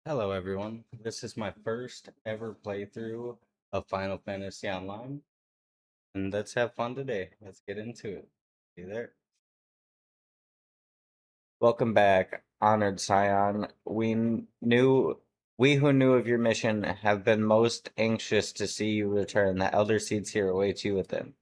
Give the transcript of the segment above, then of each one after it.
Hello everyone, this is my first ever playthrough of Final Fantasy Online, and let's have fun today. Let's get into it. See you there. Welcome back, honored Scion. We who knew of your mission have been most anxious to see you return. The Elder Seeds here awaits you within.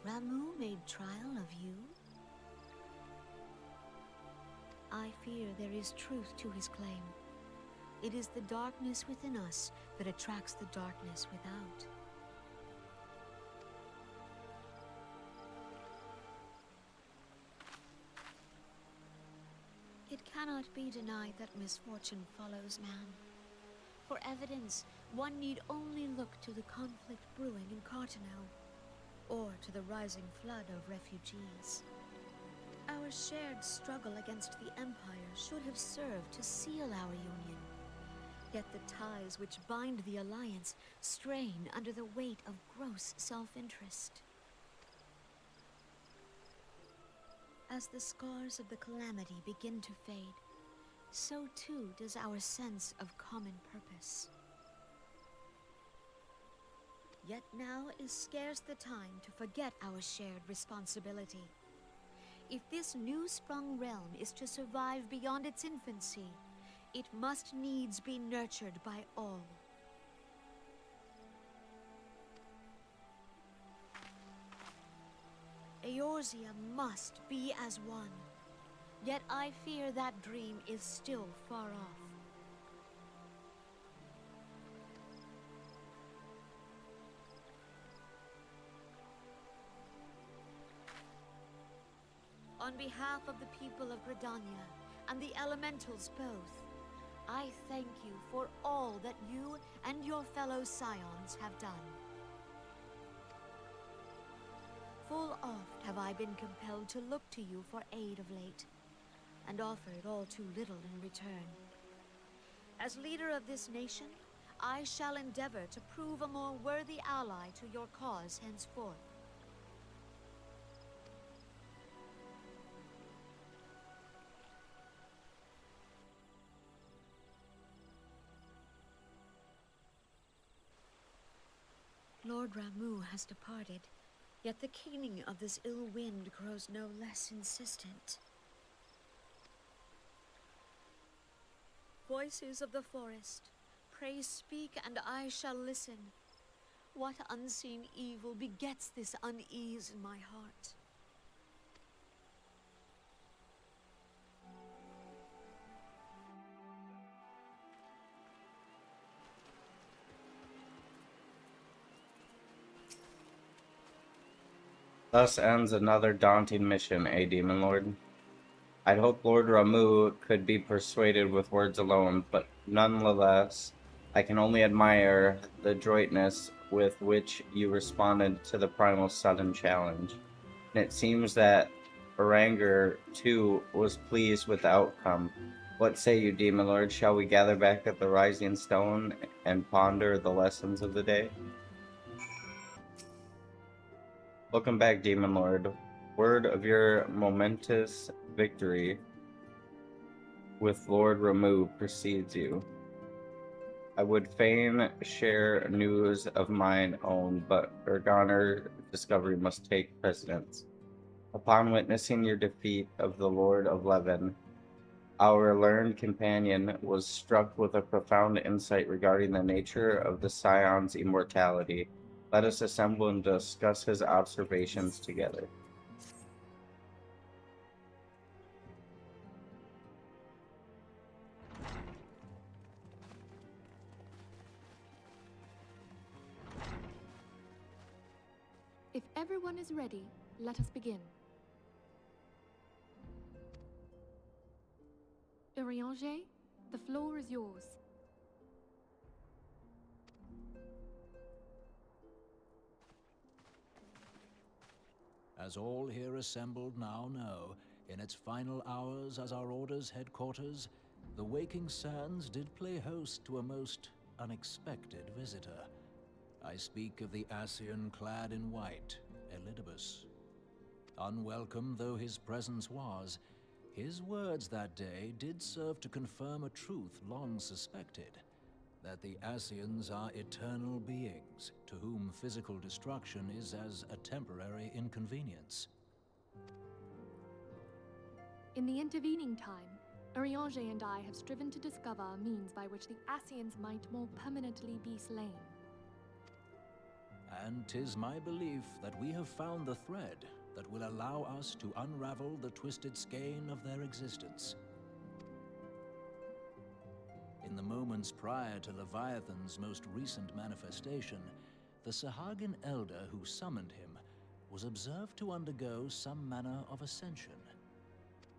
Ramu made trial of you? I fear there is truth to his claim. It is the darkness within us that attracts the darkness without. It cannot be denied that misfortune follows man. For evidence, one need only look to the conflict brewing in Cartano, or to the rising flood of refugees. Our shared struggle against the Empire should have served to seal our union. Yet the ties which bind the Alliance strain under the weight of gross self-interest. As the scars of the calamity begin to fade, so too does our sense of common purpose. Yet now is scarce the time to forget our shared responsibility. If this new-sprung realm is to survive beyond its infancy, it must needs be nurtured by all. Eorzea must be as one. Yet I fear that dream is still far off. On behalf of the people of Gridania and the elementals both, I thank you for all that you and your fellow scions have done. Full oft have I been compelled to look to you for aid of late, and offered all too little in return. As leader of this nation, I shall endeavor to prove a more worthy ally to your cause henceforth. Lord Ramu has departed, yet the keening of this ill wind grows no less insistent. Voices of the forest, pray speak and I shall listen. What unseen evil begets this unease in my heart? Thus ends another daunting mission, Demon Lord. I'd hoped Lord Ramu could be persuaded with words alone, but nonetheless, I can only admire the adroitness with which you responded to the primal sudden challenge. And it seems that Oranger, too, was pleased with the outcome. What say you, Demon Lord? Shall we gather back at the Rising Stone and ponder the lessons of the day? Welcome back, Demon Lord. Word of your momentous victory with Lord Ramu precedes you. I would fain share news of mine own, but Urgoner discovery must take precedence. Upon witnessing your defeat of the Lord of Leven, our learned companion was struck with a profound insight regarding the nature of the Scion's immortality. Let us assemble and discuss his observations together. everyone is ready, let us begin. Urianger, the floor is yours. As all here assembled now know, in its final hours as our Order's headquarters, the Waking Sands did play host to a most unexpected visitor. I speak of the Ascian clad in white, Elidibus. Unwelcome though his presence was, his words that day did serve to confirm a truth long suspected, that the Ascians are eternal beings, to whom physical destruction is as a temporary inconvenience. In the intervening time, Urianger and I have striven to discover a means by which the Ascians might more permanently be slain. And 'tis my belief that we have found the thread that will allow us to unravel the twisted skein of their existence. In the moments prior to Leviathan's most recent manifestation, the Sahagin elder who summoned him was observed to undergo some manner of ascension.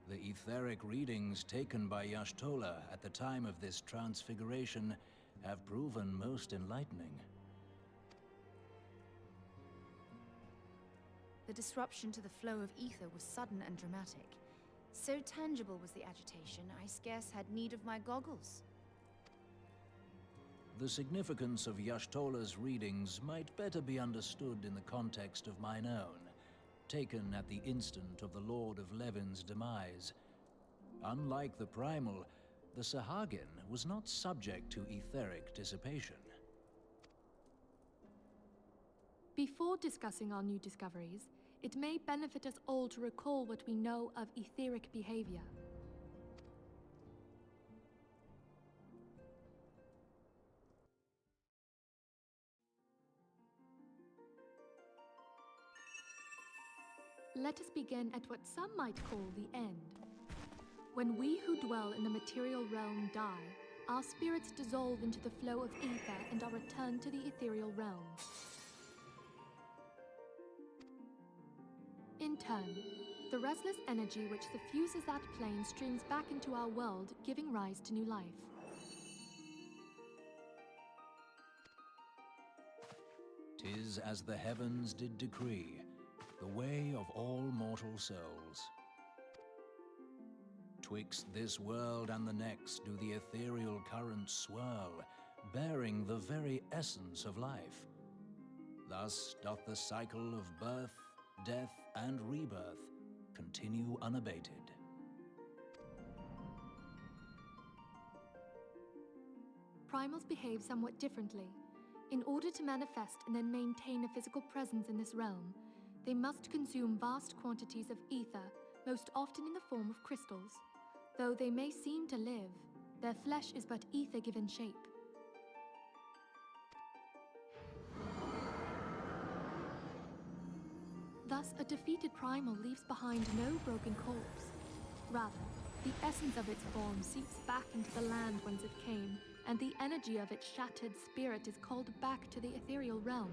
The etheric readings taken by Y'shtola at the time of this transfiguration have proven most enlightening. The disruption to the flow of ether was sudden and dramatic. So tangible was the agitation, I scarce had need of my goggles. The significance of Y'shtola's readings might better be understood in the context of mine own, taken at the instant of the Lord of Levin's demise. Unlike the Primal, the Sahagin was not subject to etheric dissipation. Before discussing our new discoveries, it may benefit us all to recall what we know of etheric behavior. Let us begin at what some might call the end. When we who dwell in the material realm die, our spirits dissolve into the flow of ether and are returned to the ethereal realm. In turn, the restless energy which suffuses that plane streams back into our world, giving rise to new life. "'Tis as the heavens did decree, the way of all mortal souls. Twixt this world and the next do the ethereal currents swirl, bearing the very essence of life. Thus doth the cycle of birth, death, and rebirth continue unabated." Primals behave somewhat differently. In order to manifest and then maintain a physical presence in this realm, they must consume vast quantities of ether, most often in the form of crystals. Though they may seem to live, their flesh is but ether given shape. Thus, a defeated primal leaves behind no broken corpse. Rather, the essence of its form seeps back into the land whence it came, and the energy of its shattered spirit is called back to the ethereal realm.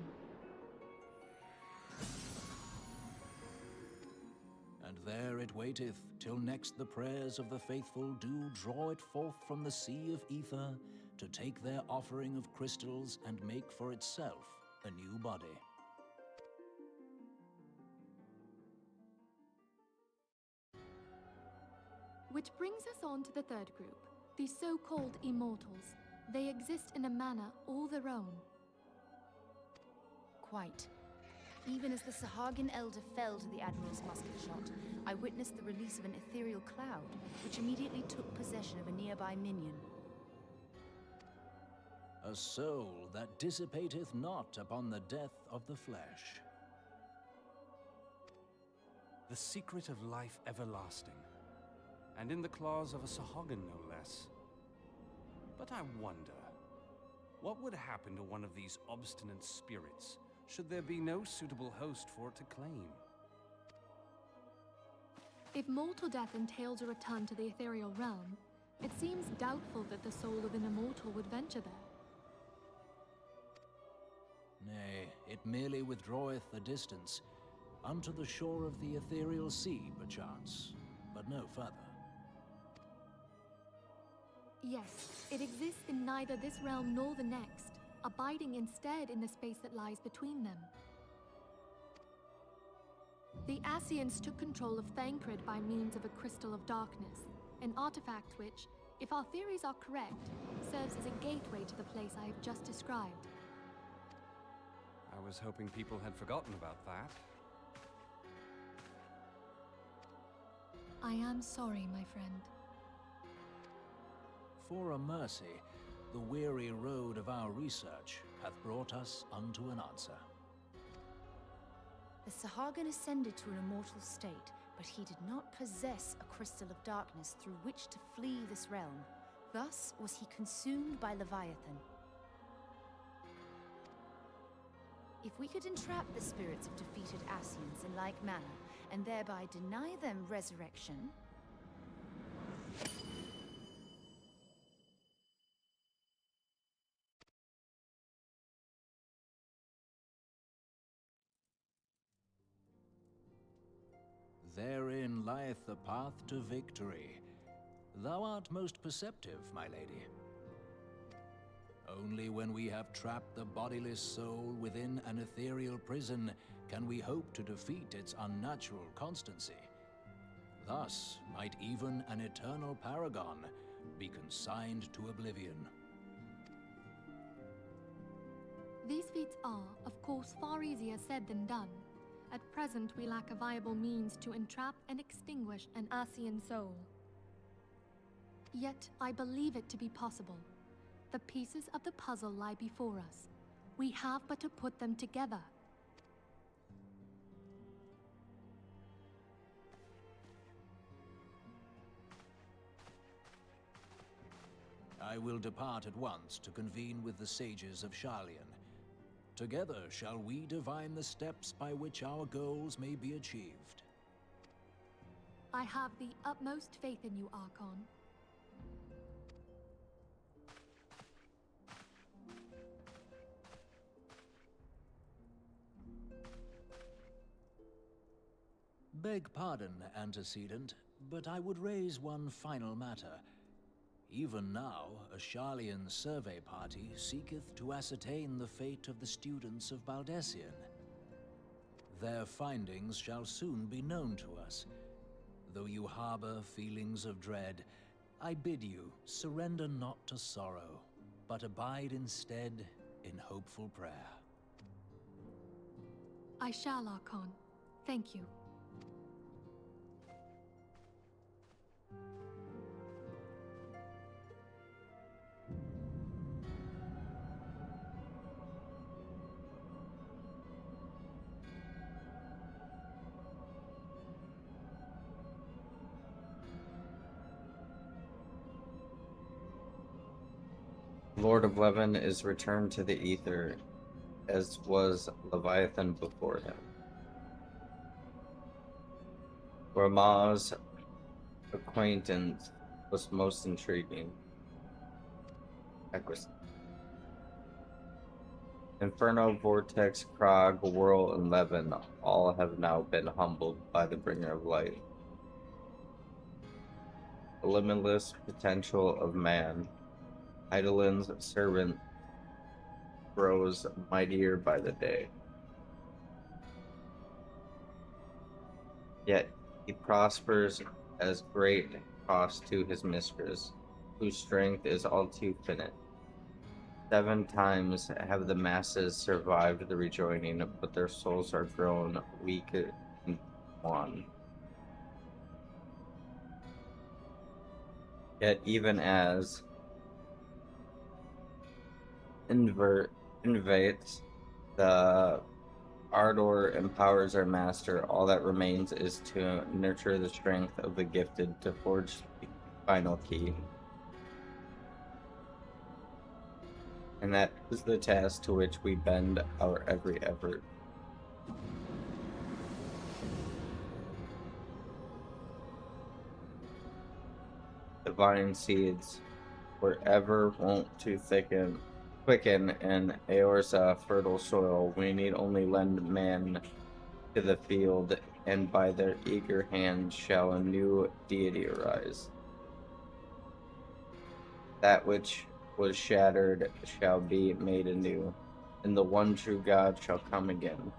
And there it waiteth, till next the prayers of the faithful do draw it forth from the sea of ether, to take their offering of crystals and make for itself a new body. Which brings us on to the third group, the so-called immortals. They exist in a manner all their own. Quite. Even as the Sahagin elder fell to the Admiral's musket shot, I witnessed the release of an ethereal cloud, which immediately took possession of a nearby minion. A soul that dissipateth not upon the death of the flesh. The secret of life everlasting, and in the claws of a Sahagin no less. But I wonder, what would happen to one of these obstinate spirits should there be no suitable host for it to claim? If mortal death entails a return to the ethereal realm, it seems doubtful that the soul of an immortal would venture there. Nay, it merely withdraweth the distance, unto the shore of the ethereal sea, perchance, but no further. Yes, it exists in neither this realm nor the next, abiding instead in the space that lies between them. The Ascians took control of Thancred by means of a crystal of darkness, an artifact which, if our theories are correct, serves as a gateway to the place I have just described. I was hoping people had forgotten about that. I am sorry, my friend. For a mercy, the weary road of our research hath brought us unto an answer. The Sahagin ascended to an immortal state, but he did not possess a crystal of darkness through which to flee this realm. Thus was he consumed by Leviathan. If we could entrap the spirits of defeated Ascians in like manner, and thereby deny them resurrection... Therein lieth the path to victory. Thou art most perceptive, my lady. Only when we have trapped the bodiless soul within an ethereal prison can we hope to defeat its unnatural constancy. Thus might even an eternal paragon be consigned to oblivion. These feats are, of course, far easier said than done. At present, we lack a viable means to entrap and extinguish an Ascian soul. Yet, I believe it to be possible. The pieces of the puzzle lie before us. We have but to put them together. I will depart at once to convene with the sages of Sharlayan. Together shall we divine the steps by which our goals may be achieved. I have the utmost faith in you, Archon. Beg pardon, antecedent, but I would raise one final matter. Even now, a Sharlayan survey party seeketh to ascertain the fate of the students of Baldessian. Their findings shall soon be known to us. Though you harbor feelings of dread, I bid you surrender not to sorrow, but abide instead in hopeful prayer. I shall, Archon. Thank you. Lord of Levin is returned to the ether, as was Leviathan before him. Ramah's acquaintance was most intriguing. Inferno, Vortex, Krog, Whirl, and Levin all have now been humbled by the Bringer of Light. The limitless potential of man, Eidolon's servant, grows mightier by the day. Yet he prospers as great cost to his mistress, whose strength is all too finite. 7 times have the masses survived the rejoining, but their souls are grown weak and wan. Yet even as innovates the ardor empowers our master, all that remains is to nurture the strength of the gifted to forge the final key. And that is the task to which we bend our every effort. Divine seeds were ever wont to quicken in Eorza fertile soil. We need only lend man to the field, and by their eager hands shall a new deity arise. That which was shattered shall be made anew, and the one true God shall come again.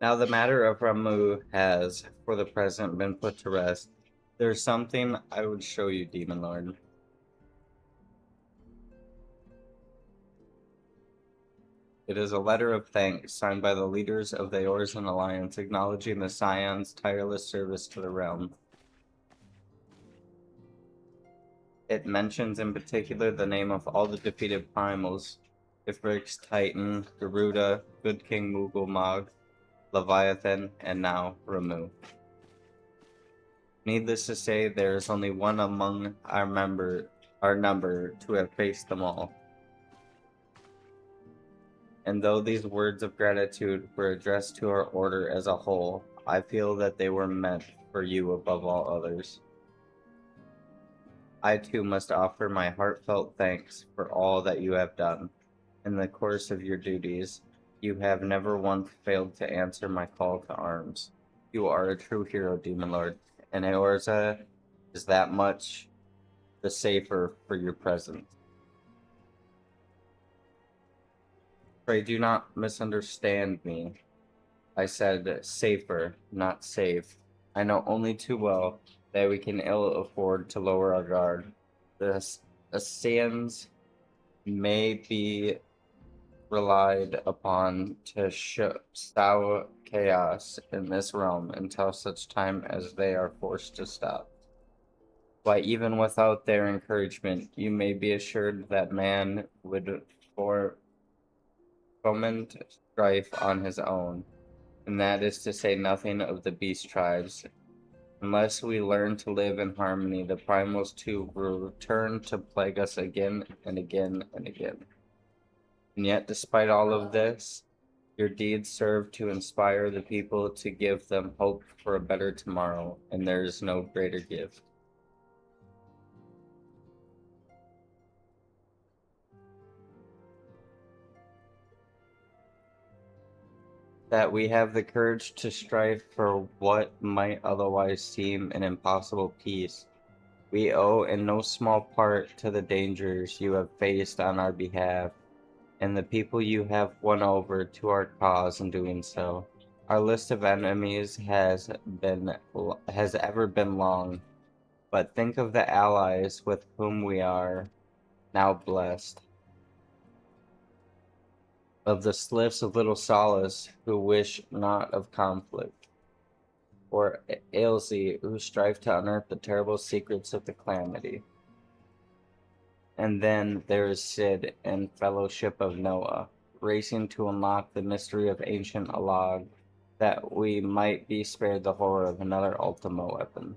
Now the matter of Ramu has, for the present, been put to rest. There's something I would show you, Demon Lord. It is a letter of thanks signed by the leaders of the Eorzean Alliance, acknowledging the Scion's tireless service to the realm. It mentions in particular the name of all the defeated primals: Ifrix, Titan, Garuda, Good King Mughal, Leviathan, and now Ramu. Needless to say, there is only one among our number to have faced them all. And though these words of gratitude were addressed to our order as a whole, I feel that they were meant for you above all others. I too must offer my heartfelt thanks for all that you have done. In the course of your duties, you have never once failed to answer my call to arms. You are a true hero, Demon Lord, and Eorza is that much the safer for your presence. Pray do not misunderstand me. I said safer, not safe. I know only too well that we can ill afford to lower our guard. The Assassins may be relied upon to sow chaos in this realm until such time as they are forced to stop. Why, even without their encouragement, you may be assured that man would foment strife on his own, and that is to say nothing of the beast tribes. Unless we learn to live in harmony, the primals too will return to plague us again and again and again. And yet, despite all of this, your deeds serve to inspire the people to give them hope for a better tomorrow, and there is no greater gift. That we have the courage to strive for what might otherwise seem an impossible peace, we owe in no small part to the dangers you have faced on our behalf, and the people you have won over to our cause in doing so. Our list of enemies has ever been long, but think of the allies with whom we are now blessed. Of the sliffs of little solace who wish not of conflict, or Ailsey who strive to unearth the terrible secrets of the calamity. And then there is Sid and Fellowship of Noah, racing to unlock the mystery of ancient Alag, that we might be spared the horror of another Ultima weapon.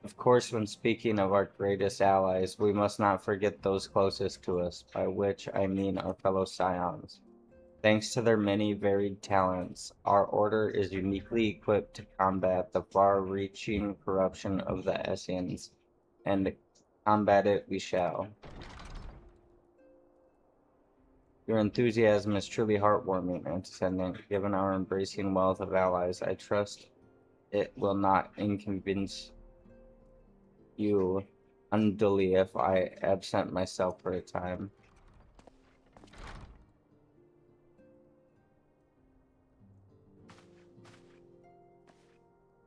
Of course, when speaking of our greatest allies, we must not forget those closest to us, by which I mean our fellow Scions. Thanks to their many varied talents, our order is uniquely equipped to combat the far-reaching corruption of the Essenes, and combat it we shall. Your enthusiasm is truly heartwarming, Antecedent. Given our embracing wealth of allies, I trust it will not inconvenience you unduly if I absent myself for a time.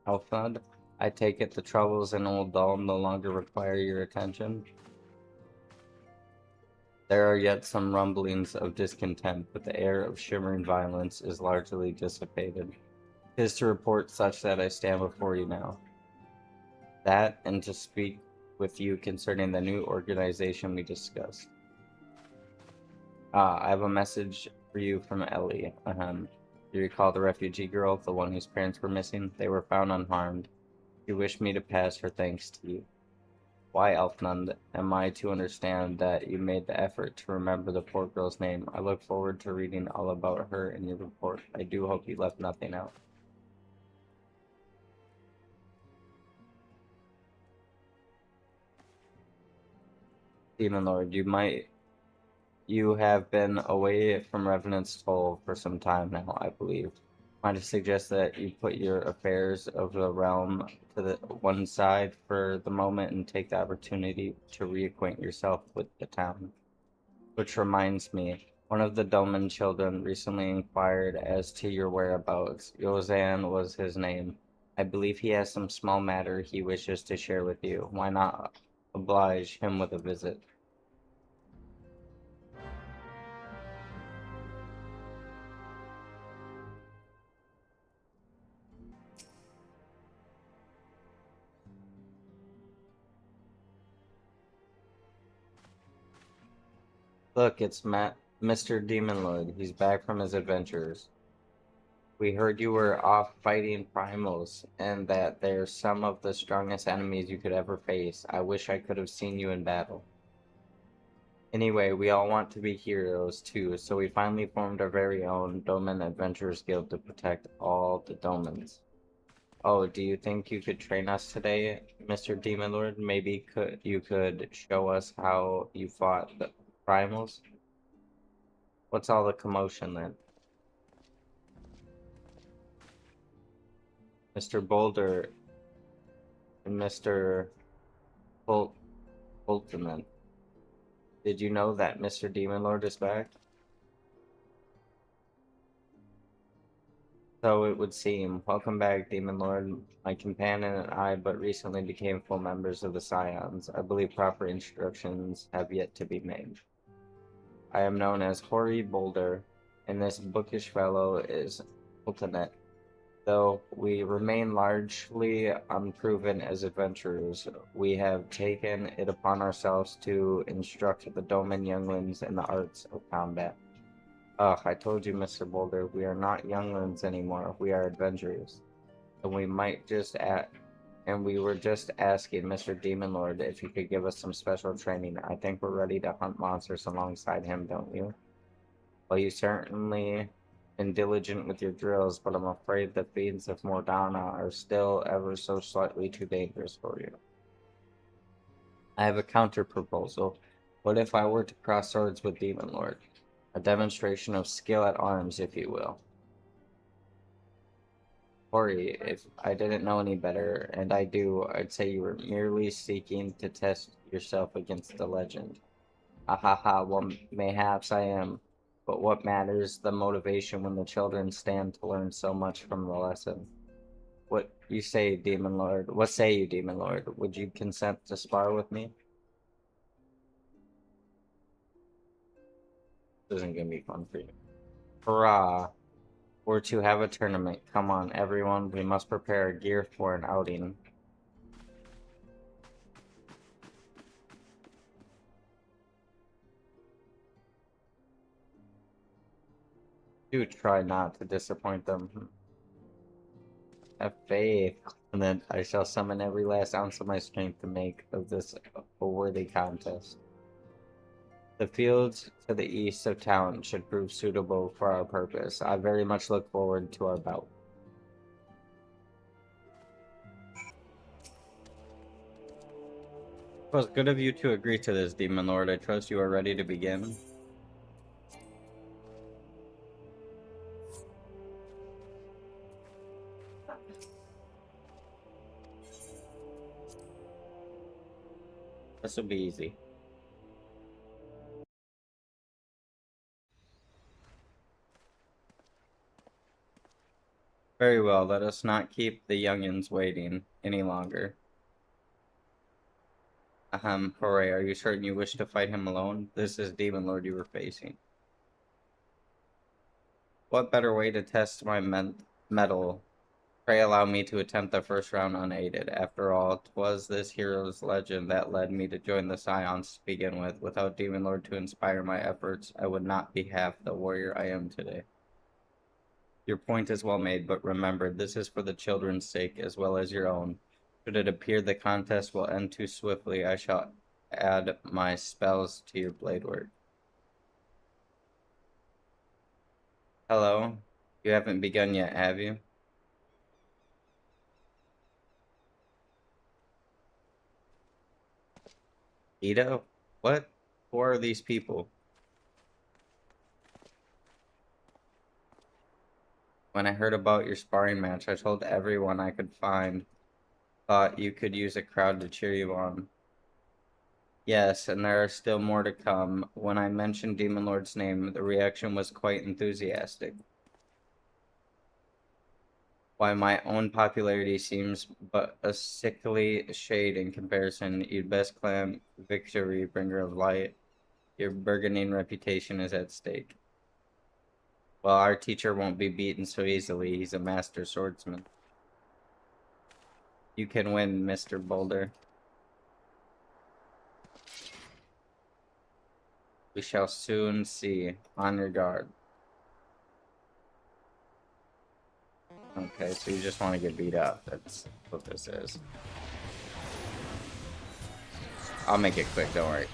Alphad, I take it the troubles in Old Dal no longer require your attention. There are yet some rumblings of discontent, but the air of shimmering violence is largely dissipated. 'Tis to report such that I stand before you now. That, and to speak with you concerning the new organization we discussed. I have a message for you from Ellie. You recall the refugee girl, the one whose parents were missing? They were found unharmed. You wish me to pass her thanks to you. Why, Elfnund, am I to understand that you made the effort to remember the poor girl's name? I look forward to reading all about her in your report. I do hope you left nothing out. Demon Lord, you have been away from Revenant's Toll for some time now, I believe. Might I suggest that you put your affairs of the realm to the one side for the moment and take the opportunity to reacquaint yourself with the town. Which reminds me, one of the Doman children recently inquired as to your whereabouts. Yozan was his name. I believe he has some small matter he wishes to share with you. Why not oblige him with a visit? Look, it's Mr. Demon Lord. He's back from his adventures. We heard you were off fighting primals, and that they're some of the strongest enemies you could ever face. I wish I could have seen you in battle. Anyway, we all want to be heroes too, so we finally formed our very own Doman Adventurers Guild to protect all the Domans. Oh, do you think you could train us today, Mr. Demon Lord? Maybe you could show us how you fought the primals? What's all the commotion then? Mr. Boulder and Mr. Boltman. Did you know that Mr. Demon Lord is back? So it would seem. Welcome back, Demon Lord. My companion and I but recently became full members of the Scions. I believe proper instructions have yet to be made. I am known as Hoary Boulder, and this bookish fellow is Ultinet. Though we remain largely unproven as adventurers, we have taken it upon ourselves to instruct the Doman younglings in the arts of combat. Ugh, I told you, Mr. Boulder, we are not younglings anymore. We are adventurers. And we were just asking Mr. Demon Lord if he could give us some special training. I think we're ready to hunt monsters alongside him, don't you? Well, you certainly been diligent with your drills, but I'm afraid the fiends of Mordana are still ever so slightly too dangerous for you. I have a counter proposal. What if I were to cross swords with Demon Lord? A demonstration of skill at arms, if you will. Ori, if I didn't know any better, and I do, I'd say you were merely seeking to test yourself against the legend. Ahaha, well, mayhaps I am. But what matters the motivation when the children stand to learn so much from the lesson? What you say, Demon Lord? What say you, Demon Lord? Would you consent to spar with me? This isn't gonna be fun for you. Hurrah! We're to have a tournament. Come on, everyone. We must prepare gear for an outing. Do try not to disappoint them. Have faith, and then I shall summon every last ounce of my strength to make of this a worthy contest. The fields to the east of town should prove suitable for our purpose. I very much look forward to our bout. It was good of you to agree to this, Demon Lord. I trust you are ready to begin. This will be easy. Very well, let us not keep the youngins waiting any longer. Hooray, are you certain you wish to fight him alone? This is Demon Lord you were facing. What better way to test my mettle? Pray allow me to attempt the first round unaided. After all, 'twas this hero's legend that led me to join the Scions to begin with. Without Demon Lord to inspire my efforts, I would not be half the warrior I am today. Your point is well made, but remember, this is for the children's sake as well as your own. Should it appear the contest will end too swiftly, I shall add my spells to your blade work. Hello? You haven't begun yet, have you? Ida? What? Who are these people? When I heard about your sparring match, I told everyone I could find. Thought you could use a crowd to cheer you on. Yes, and there are still more to come. When I mentioned Demon Lord's name, the reaction was quite enthusiastic. Why, my own popularity seems but a sickly shade in comparison. You'd best claim victory, bringer of light. Your burgeoning reputation is at stake. Well, our teacher won't be beaten so easily. He's a master swordsman. You can win, Mr. Boulder. We shall soon see. On your guard. Okay, so you just want to get beat up. That's what this is. I'll make it quick, don't worry.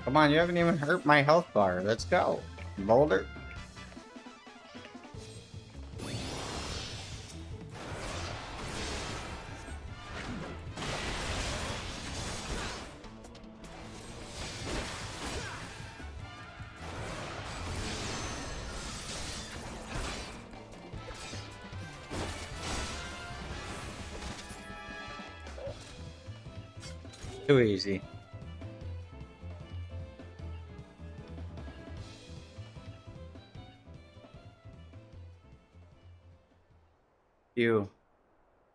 Come on, you haven't even hurt my health bar. Let's go, Boulder. Too easy.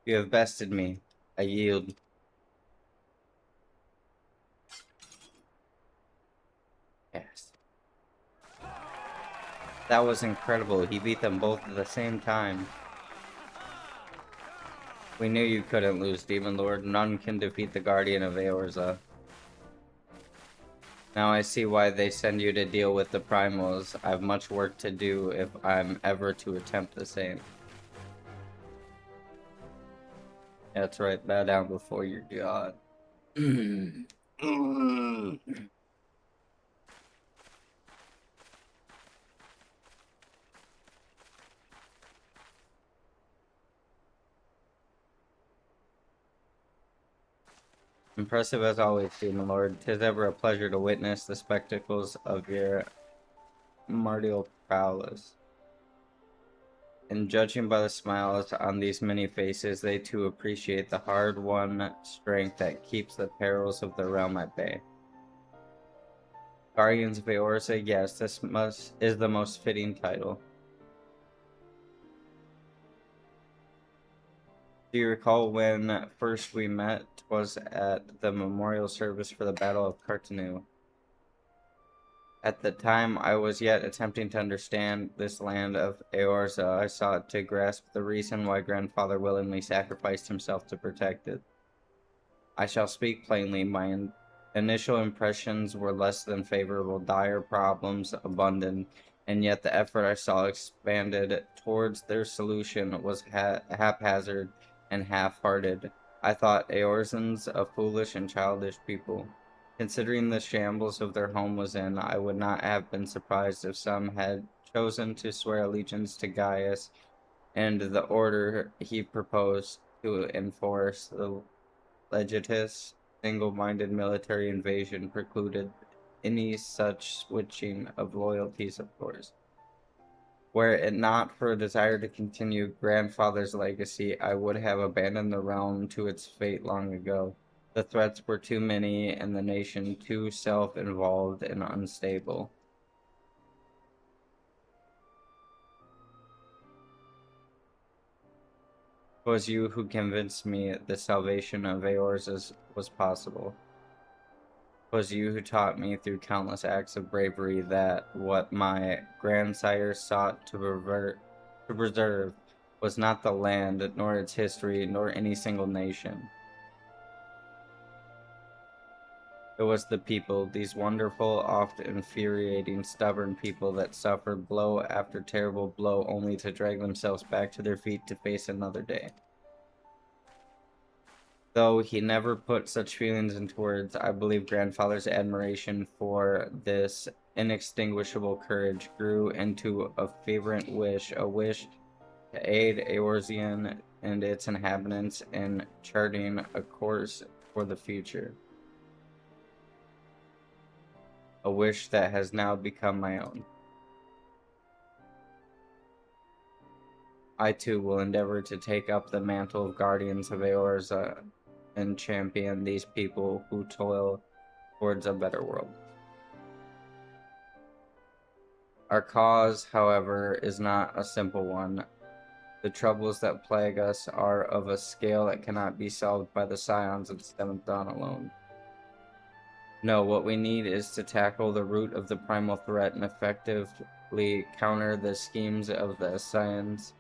You have bested me. I yield. Yes. That was incredible. He beat them both at the same time. We knew you couldn't lose, Demon Lord. None can defeat the Guardian of Eorza. Now I see why they send you to deal with the Primals. I have much work to do if I'm ever to attempt the same. That's right, bow down before your god. Impressive as always, Demon Lord. 'Tis ever a pleasure to witness the spectacles of your martial prowess. And judging by the smiles on these many faces, they too appreciate the hard-won strength that keeps the perils of the realm at bay. Guardians of Eorza, yes, this is the most fitting title. Do you recall when first we met was at the memorial service for the Battle of Cartanu? At the time I was yet attempting to understand this land of Eorza, I sought to grasp the reason why grandfather willingly sacrificed himself to protect it. I shall speak plainly, my initial impressions were less than favorable, dire problems abundant, and yet the effort I saw expanded towards their solution was haphazard and half-hearted. I thought Eorzans a foolish and childish people. Considering the shambles of their home was in, I would not have been surprised if some had chosen to swear allegiance to Gaius and the order he proposed to enforce. The legitimus, single-minded military invasion precluded any such switching of loyalties, of course. Were it not for a desire to continue grandfather's legacy, I would have abandoned the realm to its fate long ago. The threats were too many, and the nation too self-involved and unstable. It was you who convinced me the salvation of Eorza was possible. It was you who taught me through countless acts of bravery that what my grandsires sought to preserve was not the land, nor its history, nor any single nation. It was the people, these wonderful, oft infuriating, stubborn people that suffered blow after terrible blow only to drag themselves back to their feet to face another day. Though he never put such feelings into words, I believe grandfather's admiration for this inextinguishable courage grew into a fervent wish, a wish to aid Eorzean and its inhabitants in charting a course for the future. A wish that has now become my own. I too will endeavor to take up the mantle of guardians of Eorza and champion these people who toil towards a better world. Our cause, however, is not a simple one. The troubles that plague us are of a scale that cannot be solved by the scions of the Seventh Dawn alone. No, what we need is to tackle the root of the primal threat and effectively counter the schemes of the scions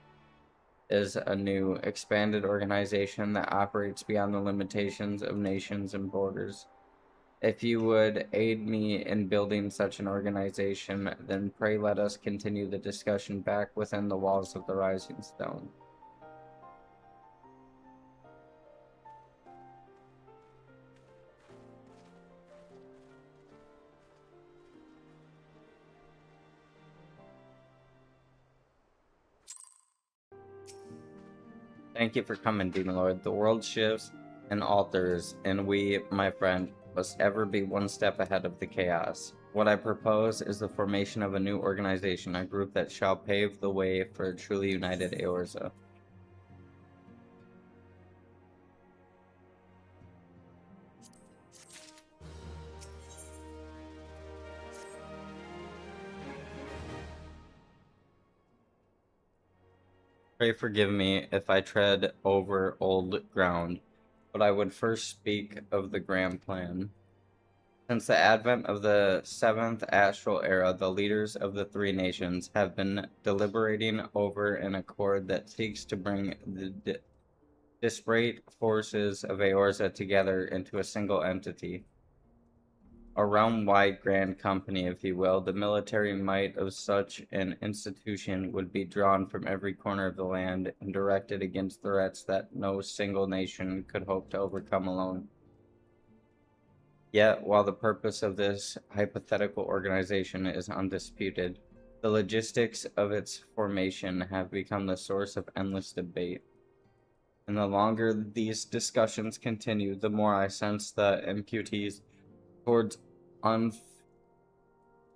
is a new, expanded organization that operates beyond the limitations of nations and borders. If you would aid me in building such an organization, then pray let us continue the discussion back within the walls of the Rising Stone. Thank you for coming, Demon Lord. The world shifts and alters, and we, my friend, must ever be one step ahead of the chaos. What I propose is the formation of a new organization, a group that shall pave the way for a truly united Eorza. Pray forgive me if I tread over old ground, but I would first speak of the grand plan. Since the advent of the 7th astral era, the leaders of the three nations have been deliberating over an accord that seeks to bring the disparate forces of Eorza together into a single entity. A realm-wide grand company, if you will. The military might of such an institution would be drawn from every corner of the land and directed against threats that no single nation could hope to overcome alone. Yet, while the purpose of this hypothetical organization is undisputed, the logistics of its formation have become the source of endless debate. And the longer these discussions continue, the more I sense the impurities towards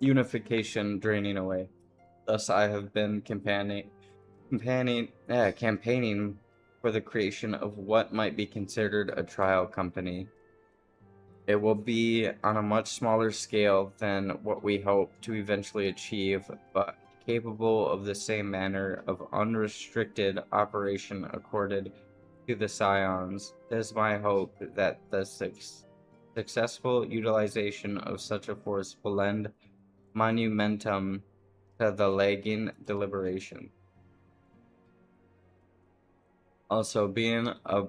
unification draining away. Thus, I have been campaigning for the creation of what might be considered a trial company. It will be on a much smaller scale than what we hope to eventually achieve, but capable of the same manner of unrestricted operation accorded to the scions. It is my hope that the successful utilization of such a force will lend monumentum to the lagging deliberation. Also, being a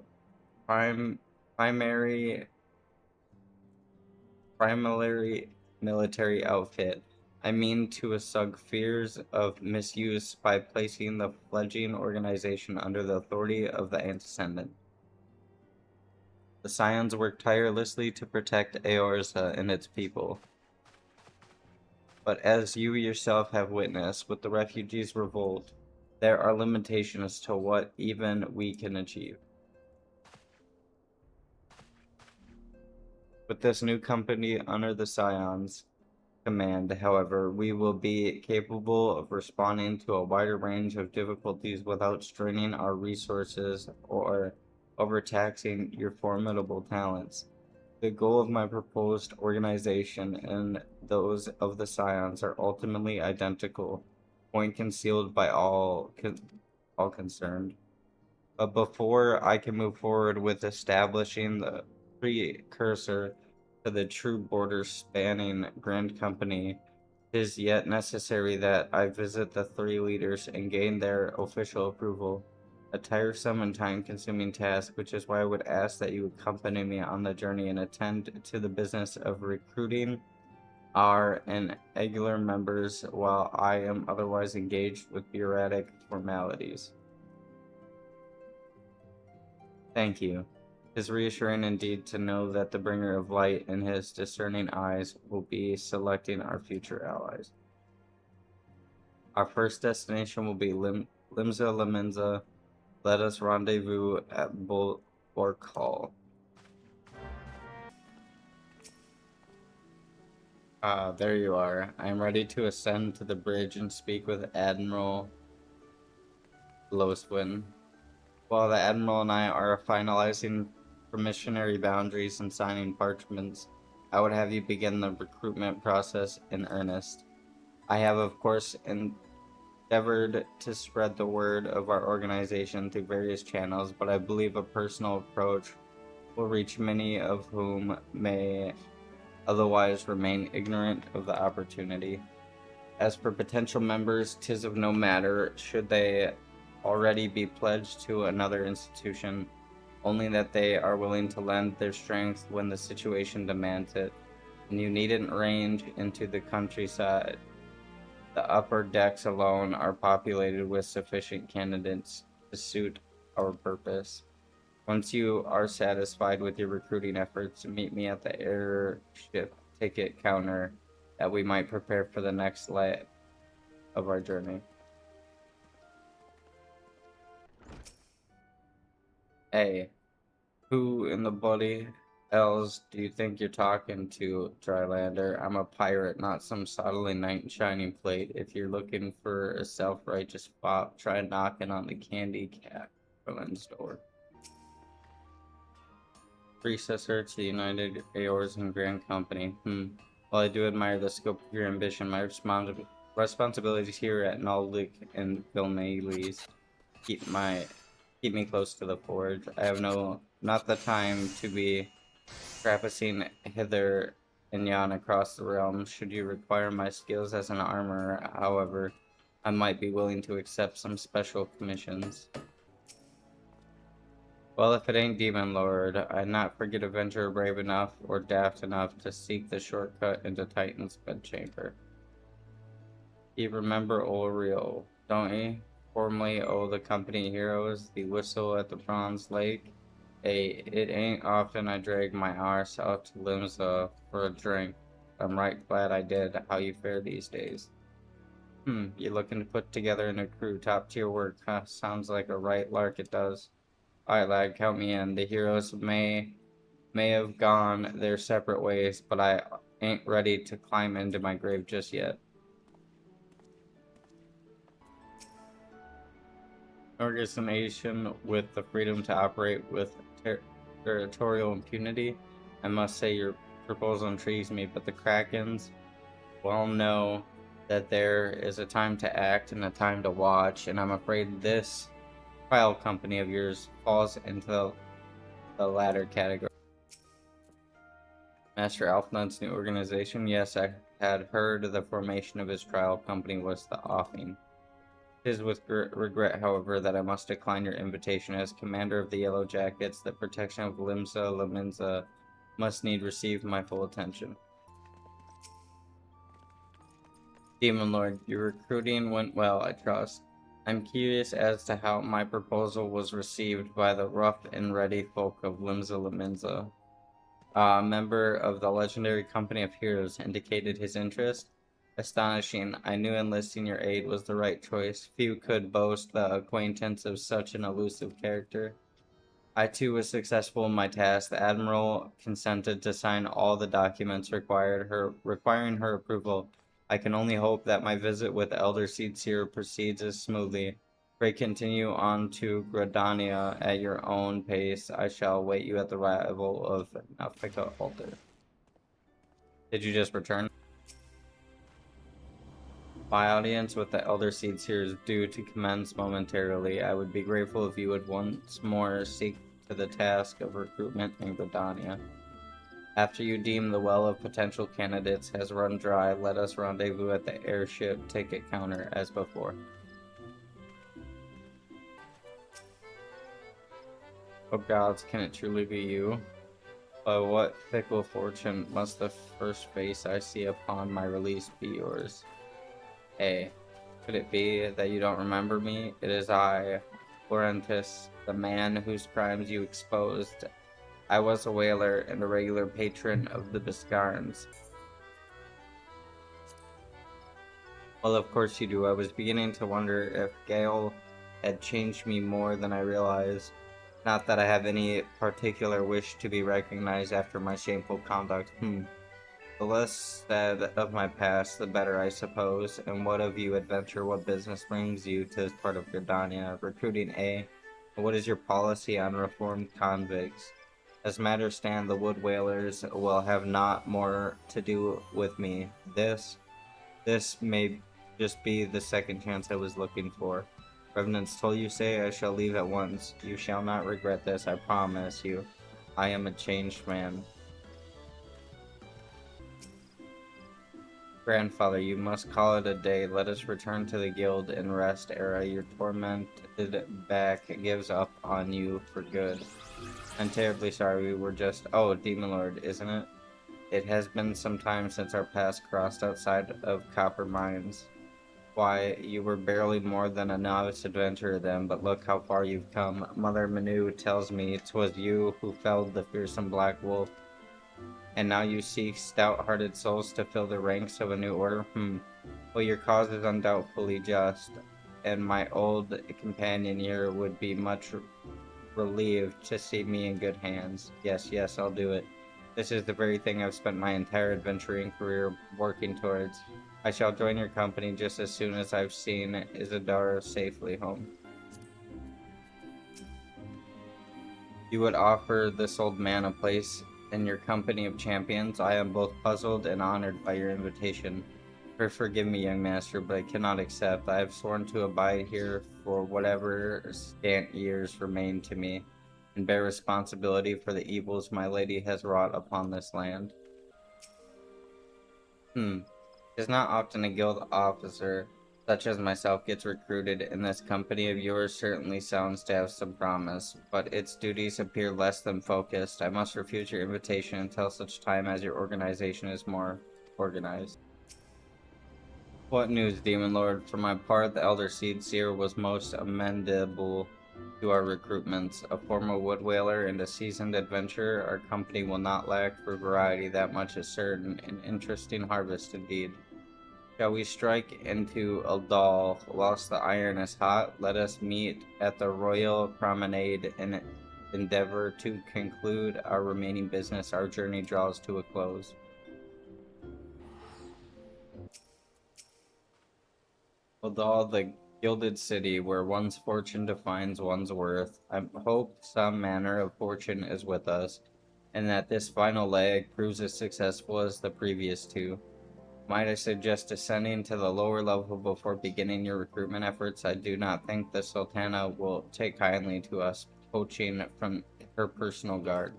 primarily military outfit, I mean to assuage fears of misuse by placing the fledgling organization under the authority of the Antecedent. The Scions work tirelessly to protect Eorza and its people. But as you yourself have witnessed with the refugees' revolt, there are limitations to what even we can achieve. With this new company under the Scions, command. However, we will be capable of responding to a wider range of difficulties without straining our resources or overtaxing your formidable talents. The goal of my proposed organization and those of the Scions are ultimately identical, point concealed by all concerned. But before I can move forward with establishing the precursor to the true border-spanning Grand Company, it is yet necessary that I visit the three leaders and gain their official approval. A tiresome and time-consuming task, which is why I would ask that you accompany me on the journey and attend to the business of recruiting our and regular members while I am otherwise engaged with bureaucratic formalities. Thank you. It is reassuring indeed to know that the bringer of light and his discerning eyes will be selecting our future allies. Our first destination will be Limsa Laminza. Let us rendezvous at Bulwark Hall. There you are. I am ready to ascend to the bridge and speak with Admiral Loswin. While the Admiral and I are finalizing permissionary boundaries and signing parchments, I would have you begin the recruitment process in earnest. I have, of course, endeavored to spread the word of our organization through various channels, but I believe a personal approach will reach many of whom may otherwise remain ignorant of the opportunity. As for potential members, 'tis of no matter should they already be pledged to another institution, only that they are willing to lend their strength when the situation demands it, and you needn't range into the countryside. The upper decks alone are populated with sufficient candidates to suit our purpose. Once you are satisfied with your recruiting efforts, meet me at the airship ticket counter that we might prepare for the next leg of our journey. Hey, who in the bloody hells do you think you're talking to, Drylander? I'm a pirate, not some southerly knight in shining plate. If you're looking for a self-righteous fop, try knocking on the candy cat villain's door. Predecessor to the United Aors and Grand Company. While I do admire the scope of your ambition, my responsibilities here at Naldik and Vilnalis keep me close to the forge. I have not the time to be traipsing hither and yon across the realm. Should you require my skills as an armorer, however, I might be willing to accept some special commissions. Well, if it ain't Demon Lord, I'd not forget a venturer brave enough or daft enough to seek the shortcut into Titan's bedchamber. You remember Oriel, don't ye? Formerly the company heroes, the whistle at the Bronze Lake. Hey, it ain't often I drag my arse out to Limsa for a drink. I'm right glad I did. How you fare these days? You looking to put together a new crew? Top tier work, huh? Sounds like a right lark it does. Alright, lad, count me in. The heroes may have gone their separate ways, but I ain't ready to climb into my grave just yet. Organization with the freedom to operate with territorial impunity. I must say your proposal intrigues me, but the Krakens well know that there is a time to act and a time to watch, and I'm afraid this trial company of yours falls into the latter category. Master Alfnud's new organization? Yes, I had heard the formation of his trial company was the offing. It is with regret, however, that I must decline your invitation. As commander of the Yellow Jackets, the protection of Limsa Laminza must need receive my full attention. Demon Lord, your recruiting went well, I trust. I'm curious as to how my proposal was received by the rough and ready folk of Limsa Laminza. A member of the legendary company of heroes indicated his interest. Astonishing. I knew enlisting your aid was the right choice. Few could boast the acquaintance of such an elusive character. I too was successful in my task. The Admiral consented to sign all the documents requiring her approval. I can only hope that my visit with Elder Seer proceeds as smoothly. Pray continue on to Gradania at your own pace. I shall await you at the arrival of Nafika Altar. Did you just return? My audience with the Elder Seer is due to commence momentarily. I would be grateful if you would once more seek to the task of recruitment in Gradania. After you deem the well of potential candidates has run dry, let us rendezvous at the airship ticket counter as before. Oh gods, can it truly be you? By what fickle fortune must the first face I see upon my release be yours? Hey, could it be that you don't remember me? It is I, Florentis, the man whose crimes you exposed. I was a whaler and a regular patron of the Biscarns. Well, of course you do. I was beginning to wonder if Gale had changed me more than I realized. Not that I have any particular wish to be recognized after my shameful conduct. The less said of my past, the better, I suppose. And what of you, adventure? What business brings you to this part of Gardania? Recruiting, eh? What is your policy on reformed convicts? As matters stand, the wood whalers will have not more to do with me. This may just be the second chance I was looking for. Revenants told you, say, I shall leave at once. You shall not regret this, I promise you. I am a changed man. Grandfather, you must call it a day. Let us return to the guild and rest ere your tormented back gives up on you for good. I'm terribly sorry, we were just— oh, Demon Lord, isn't it? It has been some time since our paths crossed outside of Copper Mines. Why, you were barely more than a novice adventurer then, but look how far you've come. Mother Manu tells me 'twas you who felled the fearsome Black Wolf. And now you seek stout-hearted souls to fill the ranks of a new order? Well, your cause is undoubtedly just, and my old companion here would be much relieved to see me in good hands. Yes, I'll do it. This is the very thing I've spent my entire adventuring career working towards. I shall join your company just as soon as I've seen Isadora safely home. You would offer this old man a place in your company of champions? I am both puzzled and honored by your invitation. Forgive me, young master, but I cannot accept. I have sworn to abide here for whatever scant years remain to me, and bear responsibility for the evils my lady has wrought upon this land. It is not often a guild officer such as myself gets recruited, and this company of yours certainly sounds to have some promise, but its duties appear less than focused. I must refuse your invitation until such time as your organization is more organized. What news, Demon Lord? For my part, the Elder Seer was most amenable to our recruitments. A former wood whaler and a seasoned adventurer, our company will not lack for variety, that much is certain. An interesting harvest indeed. Shall we strike into Aldal whilst the iron is hot? Let us meet at the Royal Promenade and endeavor to conclude our remaining business. Our journey draws to a close. Aldal, the gilded city where one's fortune defines one's worth. I hope some manner of fortune is with us, and that this final leg proves as successful as the previous two. Might I suggest ascending to the lower level before beginning your recruitment efforts? I do not think the Sultana will take kindly to us poaching from her personal guard.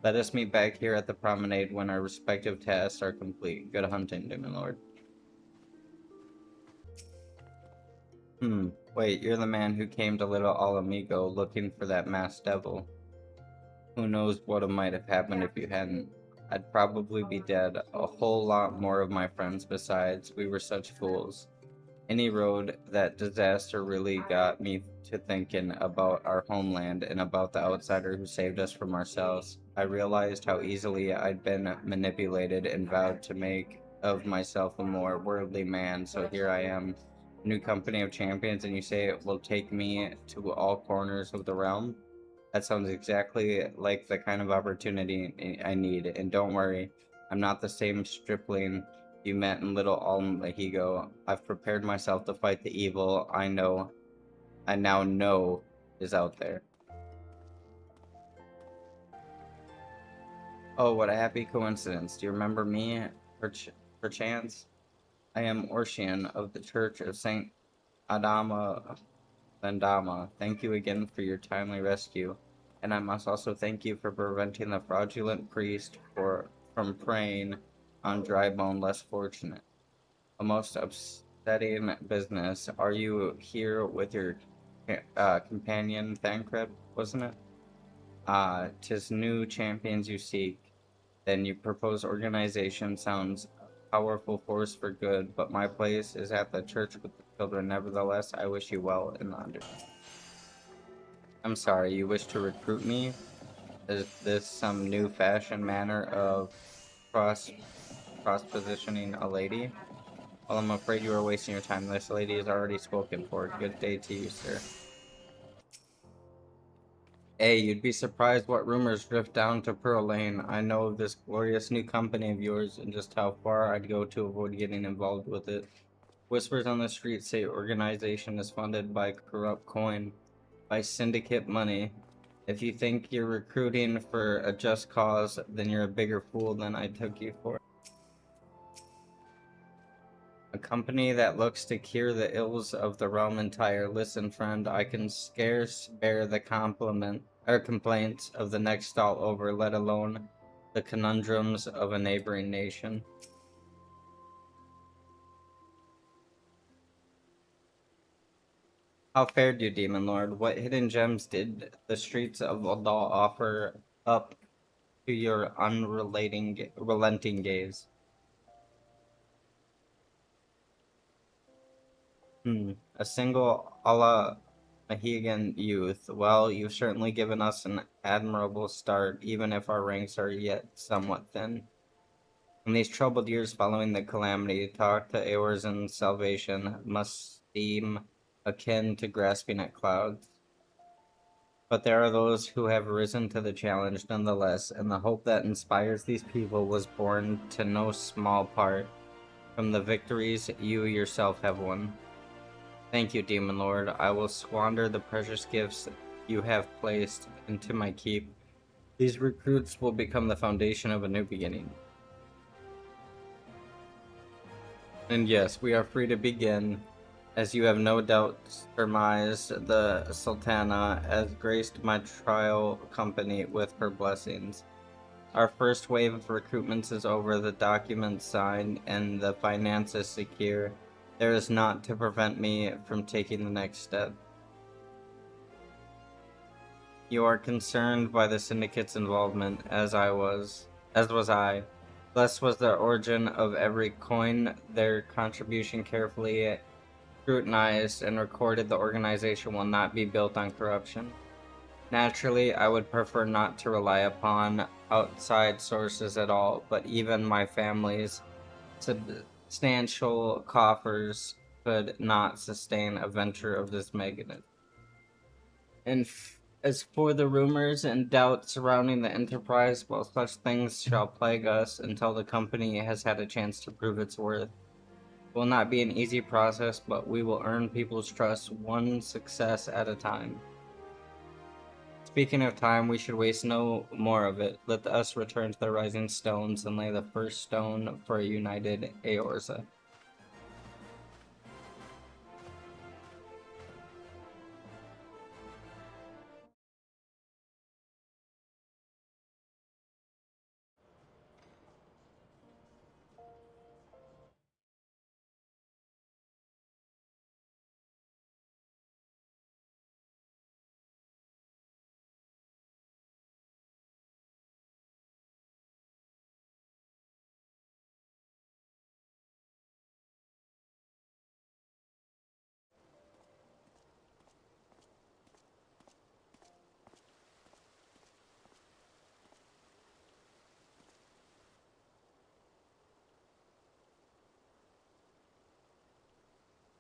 Let us meet back here at the promenade when our respective tasks are complete. Good hunting, Demon Lord. Wait, you're the man who came to Little Alamigo looking for that masked devil. Who knows what might have happened if you hadn't. I'd probably be dead. A whole lot more of my friends besides. We were such fools. Any road, that disaster really got me to thinking about our homeland and about the outsider who saved us from ourselves. I realized how easily I'd been manipulated and vowed to make of myself a more worldly man, so here I am. New company of champions, and you say it will take me to all corners of the realm? That sounds exactly like the kind of opportunity I need. And don't worry, I'm not the same stripling you met in Little Almahigo. I've prepared myself to fight the evil I now know is out there. Oh, what a happy coincidence. Do you remember me, perchance? I am Orsian of the Church of Saint Adama Vendama. Thank you again for your timely rescue, and I must also thank you for preventing the fraudulent priest from preying on dry bone less fortunate. A most upsetting business. Are you here with your companion Thancred, wasn't it? Tis new champions you seek. Then you propose organization sounds powerful force for good, but my place is at the church with the children. Nevertheless, I wish you well in the under. I'm sorry, you wish to recruit me? Is this some new fashion manner of cross positioning a lady? Well, I'm afraid you are wasting your time. This lady is already spoken for. Good day to you, sir. Hey, you'd be surprised what rumors drift down to Pearl Lane. I know of this glorious new company of yours and just how far I'd go to avoid getting involved with it. Whispers on the street say organization is funded by corrupt coin, by syndicate money. If you think you're recruiting for a just cause, then you're a bigger fool than I took you for. A company that looks to cure the ills of the realm entire. Listen, friend, I can scarce bear the complaints of the next stall over, let alone the conundrums of a neighboring nation. How fared you, Demon Lord? What hidden gems did the streets of Aldal offer up to your relenting gaze? A single Allah Mahigan youth. Well, you've certainly given us an admirable start, even if our ranks are yet somewhat thin. In these troubled years following the calamity, talk to Eorzen's salvation must seem akin to grasping at clouds. But there are those who have risen to the challenge nonetheless, and the hope that inspires these people was born to no small part from the victories you yourself have won. Thank you, Demon Lord. I will squander the precious gifts you have placed into my keep. These recruits will become the foundation of a new beginning. And yes, we are free to begin. As you have no doubt surmised, the Sultana has graced my trial company with her blessings. Our first wave of recruitments is over, the documents signed, and the finances secure. There is naught to prevent me from taking the next step. You are concerned by the syndicate's involvement, as was I. Thus was the origin of every coin, their contribution carefully scrutinized and recorded. The organization will not be built on corruption. Naturally, I would prefer not to rely upon outside sources at all, but even my family's substantial coffers could not sustain a venture of this magnitude. And as for the rumors and doubts surrounding the enterprise, well, such things shall plague us until the company has had a chance to prove its worth. It will not be an easy process, but we will earn people's trust one success at a time. Speaking of time, we should waste no more of it. Let us return to the Rising Stones and lay the first stone for a united Eorza.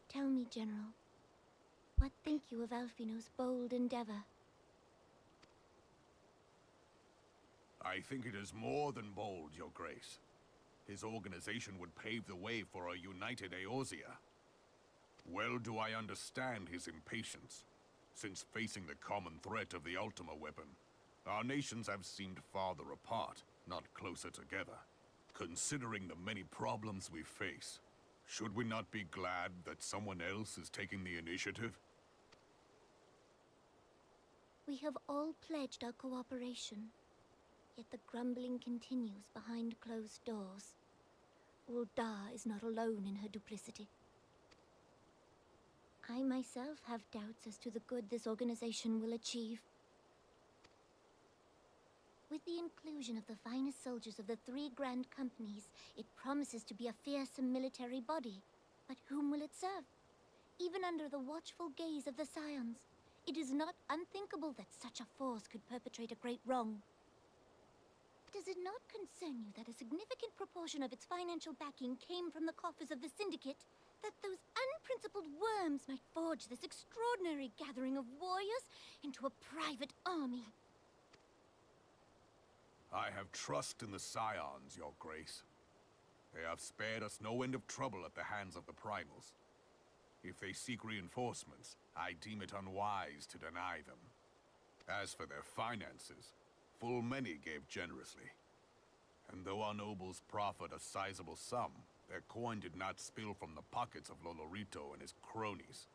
Tell me, General, what think you of Alfino's bold endeavor? I think it is more than bold, Your Grace. His organization would pave the way for a united Eorzea. Well do I understand his impatience, since facing the common threat of the Ultima weapon, our nations have seemed farther apart, not closer together. Considering the many problems we face, should we not be glad that someone else is taking the initiative? We have all pledged our cooperation, yet the grumbling continues behind closed doors. Ul'dah is not alone in her duplicity. I myself have doubts as to the good this organization will achieve. With the inclusion of the finest soldiers of the 3 grand companies, it promises to be a fearsome military body. But whom will it serve? Even under the watchful gaze of the Scions, it is not unthinkable that such a force could perpetrate a great wrong. Does it not concern you that a significant proportion of its financial backing came from the coffers of the Syndicate? That those unprincipled worms might forge this extraordinary gathering of warriors into a private army? I have trust in the Scions, Your Grace. They have spared us no end of trouble at the hands of the Primals. If they seek reinforcements, I deem it unwise to deny them. As for their finances, full many gave generously. And though our nobles proffered a sizable sum, their coin did not spill from the pockets of Lolorito and his cronies.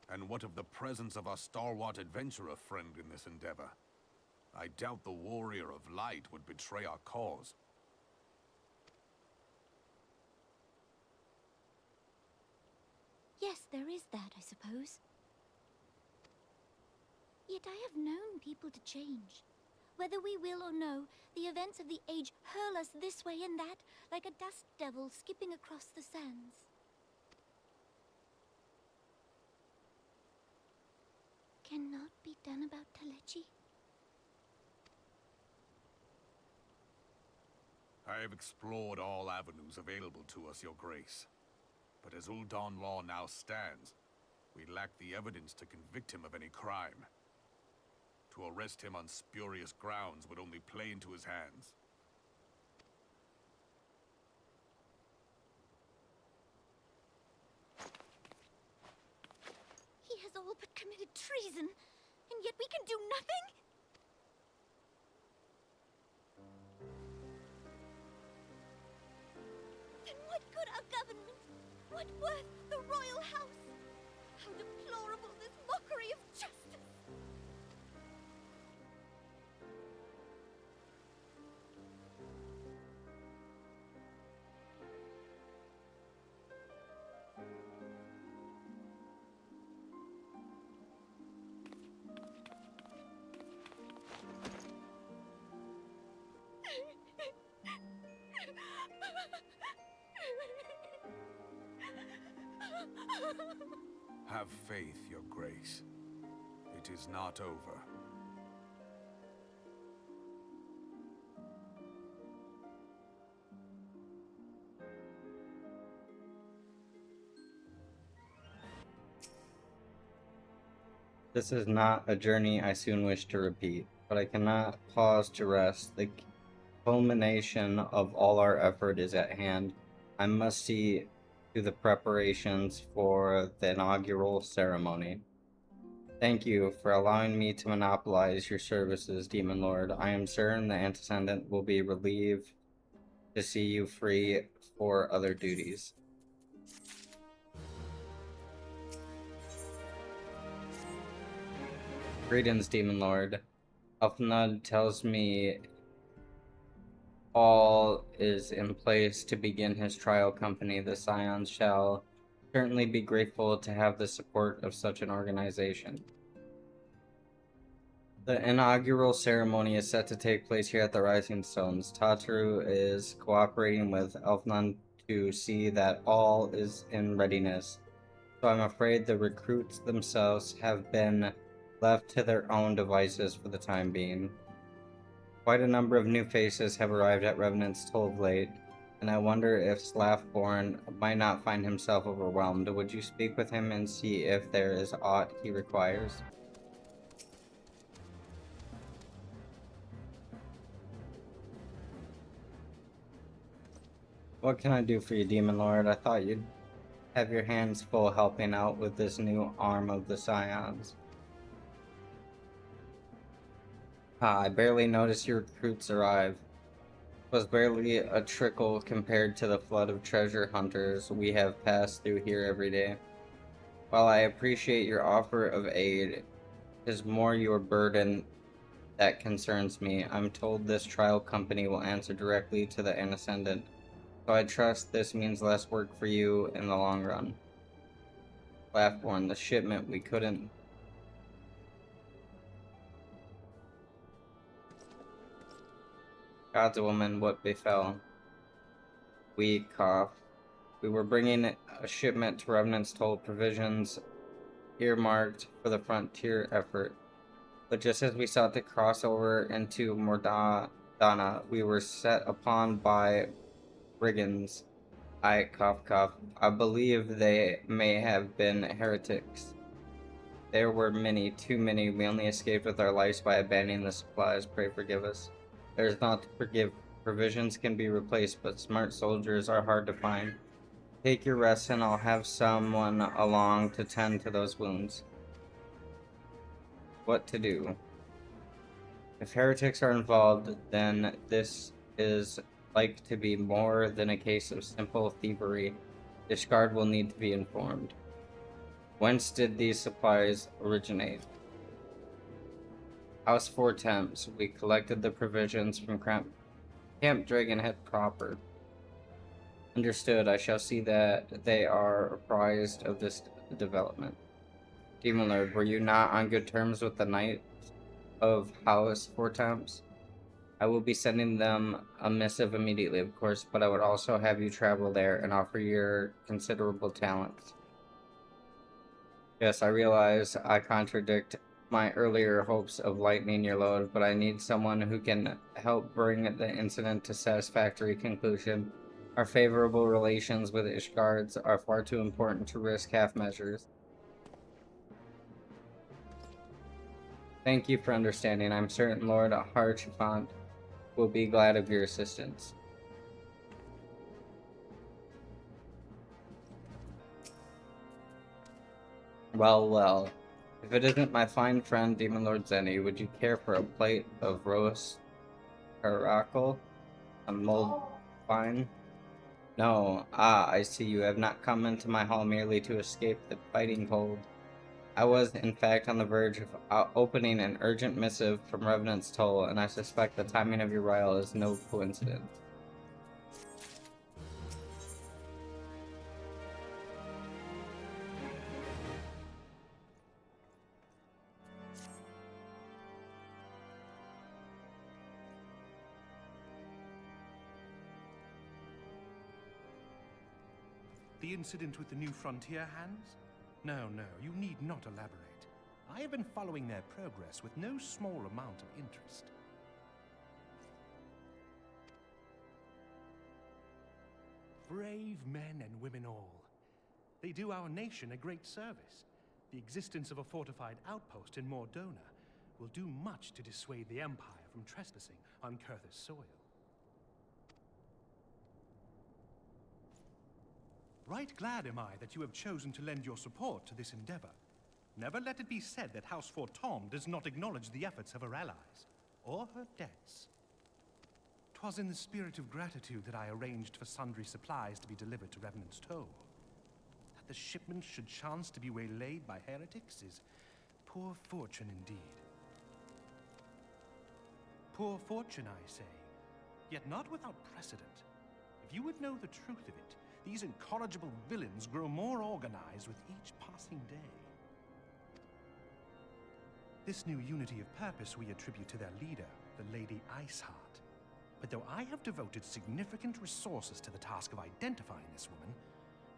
And what of the presence of our stalwart adventurer friend in this endeavor? I doubt the Warrior of Light would betray our cause. Yes, there is that, I suppose. Yet I have known people to change. Whether we will or no, the events of the age hurl us this way and that, like a dust devil skipping across the sands. Cannot be done about Telechi? I have explored all avenues available to us, Your Grace. But as Ul'dah law now stands, we lack the evidence to convict him of any crime. To arrest him on spurious grounds would only play into his hands. He has all but committed treason, and yet we can do nothing? Then what good our government? What worth the royal house? How deplorable this mockery of justice! Have faith, Your Grace. It is not over. This is not a journey I soon wish to repeat, but I cannot pause to rest. The culmination of all our effort is at hand. I must see to the preparations for the inaugural ceremony. Thank you for allowing me to monopolize your services, Demon Lord. I am certain the Antecedent will be relieved to see you free for other duties. Greetings, Demon Lord. Elfnud tells me all is in place to begin his trial company. The Scions shall certainly be grateful to have the support of such an organization. The inaugural ceremony is set to take place here at the Rising Stones. Tataru is cooperating with Elfnun to see that all is in readiness, so I'm afraid the recruits themselves have been left to their own devices for the time being. Quite a number of new faces have arrived at Revenant's Toll of late, and I wonder if Slathborn might not find himself overwhelmed. Would you speak with him and see if there is aught he requires? What can I do for you, Demon Lord? I thought you'd have your hands full helping out with this new arm of the Scions. I barely noticed your recruits arrive. It was barely a trickle compared to the flood of treasure hunters we have passed through here every day. While I appreciate your offer of aid, it is more your burden that concerns me. I'm told this trial company will answer directly to the Ascendant, so I trust this means less work for you in the long run. Laughborn, the shipment we couldn't. God's woman, what befell? We cough. We were bringing a shipment to Revenant's Toll provisions earmarked for the frontier effort. But just as we sought to cross over into Mordana, we were set upon by brigands. I cough cough. I believe they may have been heretics. There were many, too many. We only escaped with our lives by abandoning the supplies. Pray forgive us. There is not to forgive. Provisions can be replaced, but smart soldiers are hard to find. Take your rest and I'll have someone along to tend to those wounds. What to do? If heretics are involved, then this is like to be more than a case of simple thievery. Ishgard will need to be informed. Whence did these supplies originate? House 4 Temps. We collected the provisions from Camp Dragonhead proper. Understood. I shall see that they are apprised of this development. Demon Lord, were you not on good terms with the Knights of House 4 Temps? I will be sending them a missive immediately, of course, but I would also have you travel there and offer your considerable talents. Yes, I realize I contradict my earlier hopes of lightening your load, but I need someone who can help bring the incident to satisfactory conclusion. Our favorable relations with Ishgards are far too important to risk half measures. Thank you for understanding. I'm certain Lord Harchifant will be glad of your assistance. Well, well. If it isn't my fine friend, Demon Lord Zxennie, would you care for a plate of roast caracal? A mulled wine? No. Ah, I see you have not come into my hall merely to escape the biting cold. I was, in fact, on the verge of opening an urgent missive from Revenant's Toll, and I suspect the timing of your arrival is no coincidence. The incident with the new frontier hands? No, you need not elaborate. I have been following their progress with no small amount of interest. Brave men and women all. They do our nation a great service. The existence of a fortified outpost in Mordona will do much to dissuade the Empire from trespassing on Kurthus soil. Right glad am I that you have chosen to lend your support to this endeavor. Never let it be said that House 4 Tom does not acknowledge the efforts of her allies, or her debts. 'Twas in the spirit of gratitude that I arranged for sundry supplies to be delivered to Revenant's Toll. That the shipment should chance to be waylaid by heretics is poor fortune indeed. Poor fortune, I say, yet not without precedent. If you would know the truth of it, these incorrigible villains grow more organized with each passing day. This new unity of purpose we attribute to their leader, the Lady Iceheart. But though I have devoted significant resources to the task of identifying this woman,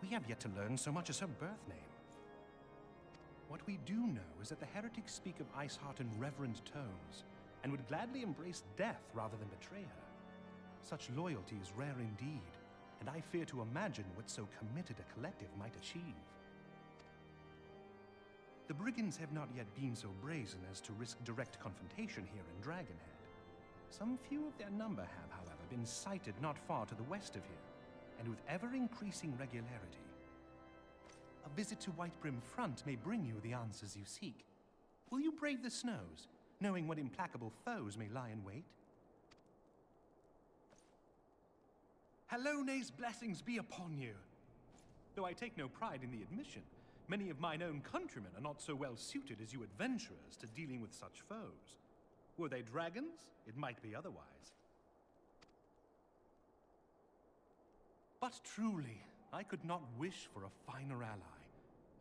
we have yet to learn so much as her birth name. What we do know is that the heretics speak of Iceheart in reverent tones, and would gladly embrace death rather than betray her. Such loyalty is rare indeed, and I fear to imagine what so committed a collective might achieve. The brigands have not yet been so brazen as to risk direct confrontation here in Dragonhead. Some few of their number have, however, been sighted not far to the west of here. and with ever-increasing regularity. A visit to Whitebrim Front may bring you the answers you seek. Will you brave the snows, knowing what implacable foes may lie in wait? Halone's blessings be upon you. Though I take no pride in the admission, many of mine own countrymen are not so well suited as you adventurers to dealing with such foes. Were they dragons, it might be otherwise. But truly, I could not wish for a finer ally.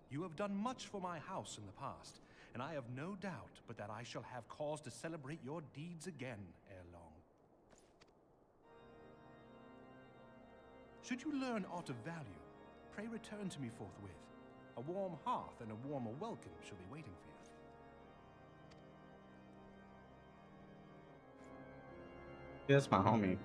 You have done much for my house in the past, and I have no doubt but that I shall have cause to celebrate your deeds again ere long. Should you learn aught of value, pray return to me forthwith. A warm hearth and a warmer welcome shall be waiting for you. Here's my homie.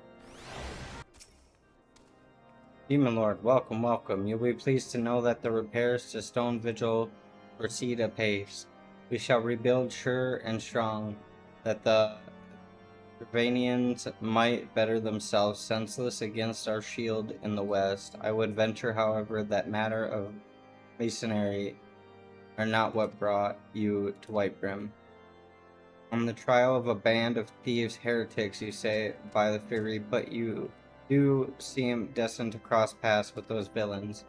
Demon Lord, welcome, welcome. You'll be pleased to know that the repairs to Stone Vigil proceed apace. We shall rebuild sure and strong, that the Ravanians might better themselves senseless against our shield in the west. I would venture, however, that matter of masonry are not what brought you to Whitebrim. On the trial of a band of thieves heretics, you say, by the fury, but you do seem destined to cross paths with those villains.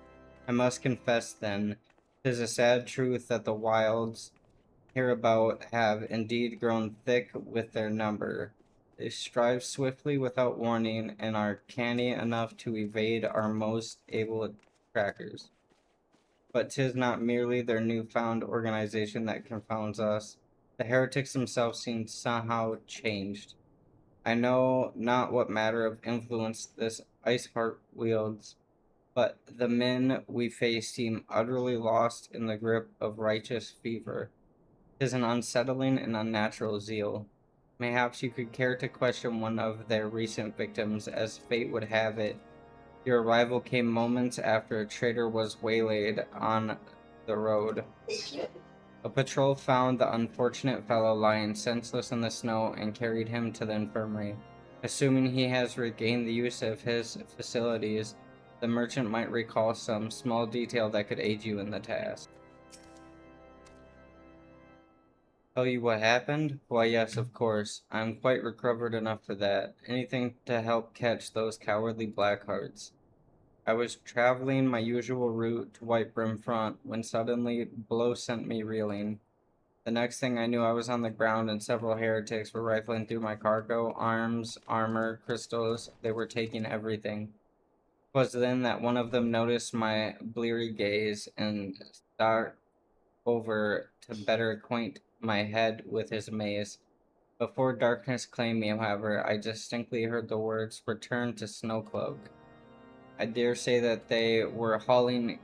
I must confess, then, 'tis a sad truth that the wilds hereabout have indeed grown thick with their number. They strive swiftly without warning, and are canny enough to evade our most able trackers. But 'tis not merely their newfound organization that confounds us. The heretics themselves seem somehow changed. I know not what matter of influence this Iceheart wields, but the men we face seem utterly lost in the grip of righteous fever. 'Tis an unsettling and unnatural zeal. Mayhaps you could care to question one of their recent victims, as fate would have it. Your arrival came moments after a traitor was waylaid on the road. A patrol found the unfortunate fellow lying senseless in the snow and carried him to the infirmary. Assuming he has regained the use of his facilities, the merchant might recall some small detail that could aid you in the task. Tell you what happened? Why, yes, of course. I'm quite recovered enough for that. Anything to help catch those cowardly Blackhearts. I was traveling my usual route to Whitebrim Front when suddenly blow sent me reeling. The next thing I knew, I was on the ground and several heretics were rifling through my cargo, arms, armor, crystals. They were taking everything. 'Twas then that one of them noticed my bleary gaze and started over to better acquaint my head with his maze. Before darkness claimed me, however, I distinctly heard the words, "Return to Snowcloak." I dare say that they were hauling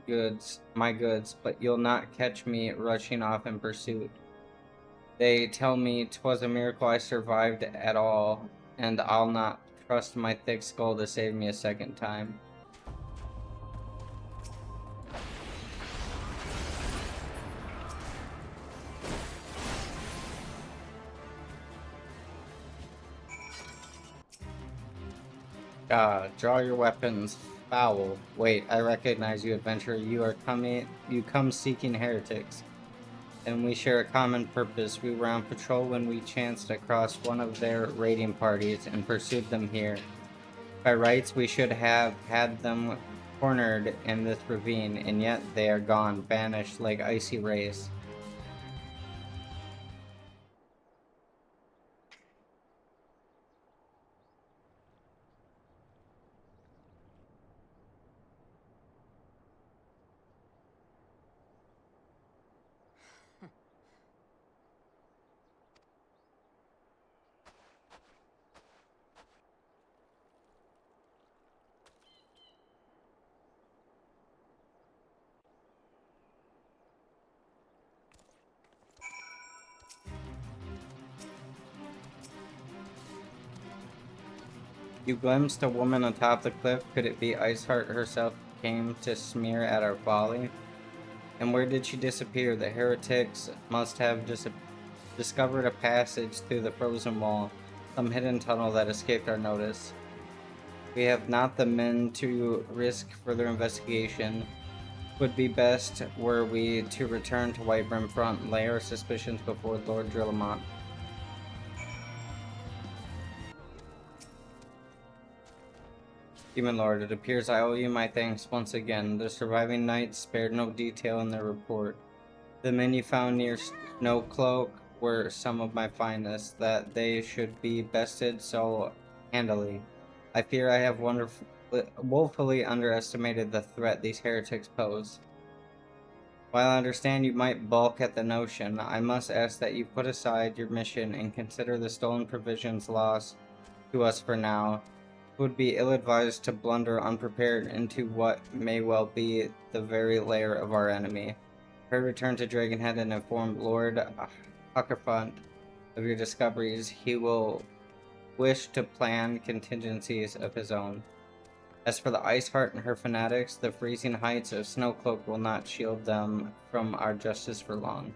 my goods, but you'll not catch me rushing off in pursuit. They tell me 'twas a miracle I survived at all, and I'll not trust my thick skull to save me a second time. Draw your weapons. Foul. Wait, I recognize you, adventurer. You come seeking heretics. And we share a common purpose. We were on patrol when we chanced across one of their raiding parties and pursued them here. By rights, we should have had them cornered in this ravine, and yet they are gone, banished like icy rays. You glimpsed a woman atop the cliff. Could it be Iceheart herself came to smear at our folly? And where did she disappear? The heretics must have discovered a passage through the frozen wall, some hidden tunnel that escaped our notice. We have not the men to risk further investigation. Would be best were we to return to Whitebrim Front and lay our suspicions before Lord Drillamont. Demon Lord, it appears I owe you my thanks once again. The surviving knights spared no detail in their report. The men you found near Snowcloak were some of my finest, that they should be bested so handily. I fear I have woefully underestimated the threat these heretics pose. While I understand you might balk at the notion, I must ask that you put aside your mission and consider the stolen provisions lost to us for now. It would be ill-advised to blunder unprepared into what may well be the very lair of our enemy. Pray return to Dragonhead and inform Lord Huckerfont of your discoveries. He will wish to plan contingencies of his own. As for the Iceheart and her fanatics, the freezing heights of Snowcloak will not shield them from our justice for long.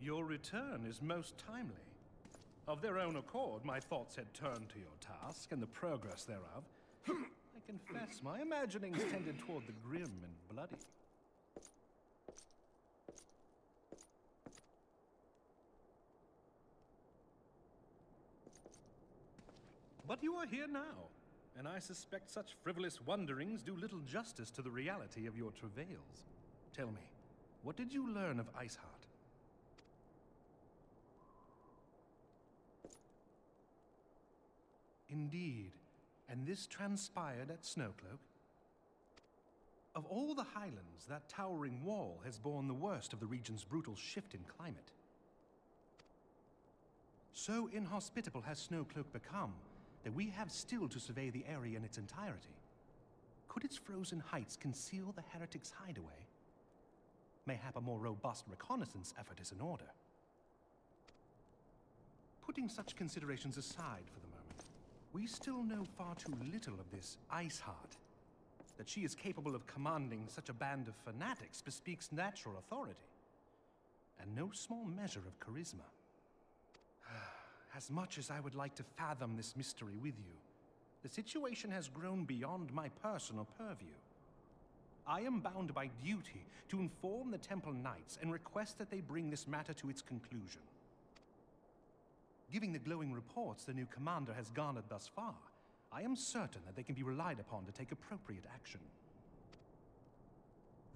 Your return is most timely. Of their own accord, my thoughts had turned to your task and the progress thereof. I confess, my imaginings tended toward the grim and bloody. But you are here now, and I suspect such frivolous wonderings do little justice to the reality of your travails. Tell me, what did you learn of Iceheart? Indeed, and this transpired at Snowcloak? Of all the highlands, that towering wall has borne the worst of the region's brutal shift in climate. So inhospitable has Snowcloak become that we have still to survey the area in its entirety. Could its frozen heights conceal the heretics' hideaway? Mayhap a more robust reconnaissance effort is in order. Putting such considerations aside for the moment, we still know far too little of this Iceheart. That she is capable of commanding such a band of fanatics bespeaks natural authority, and no small measure of charisma. As much as I would like to fathom this mystery with you, the situation has grown beyond my personal purview. I am bound by duty to inform the Temple Knights and request that they bring this matter to its conclusion. Given the glowing reports the new commander has garnered thus far, I am certain that they can be relied upon to take appropriate action.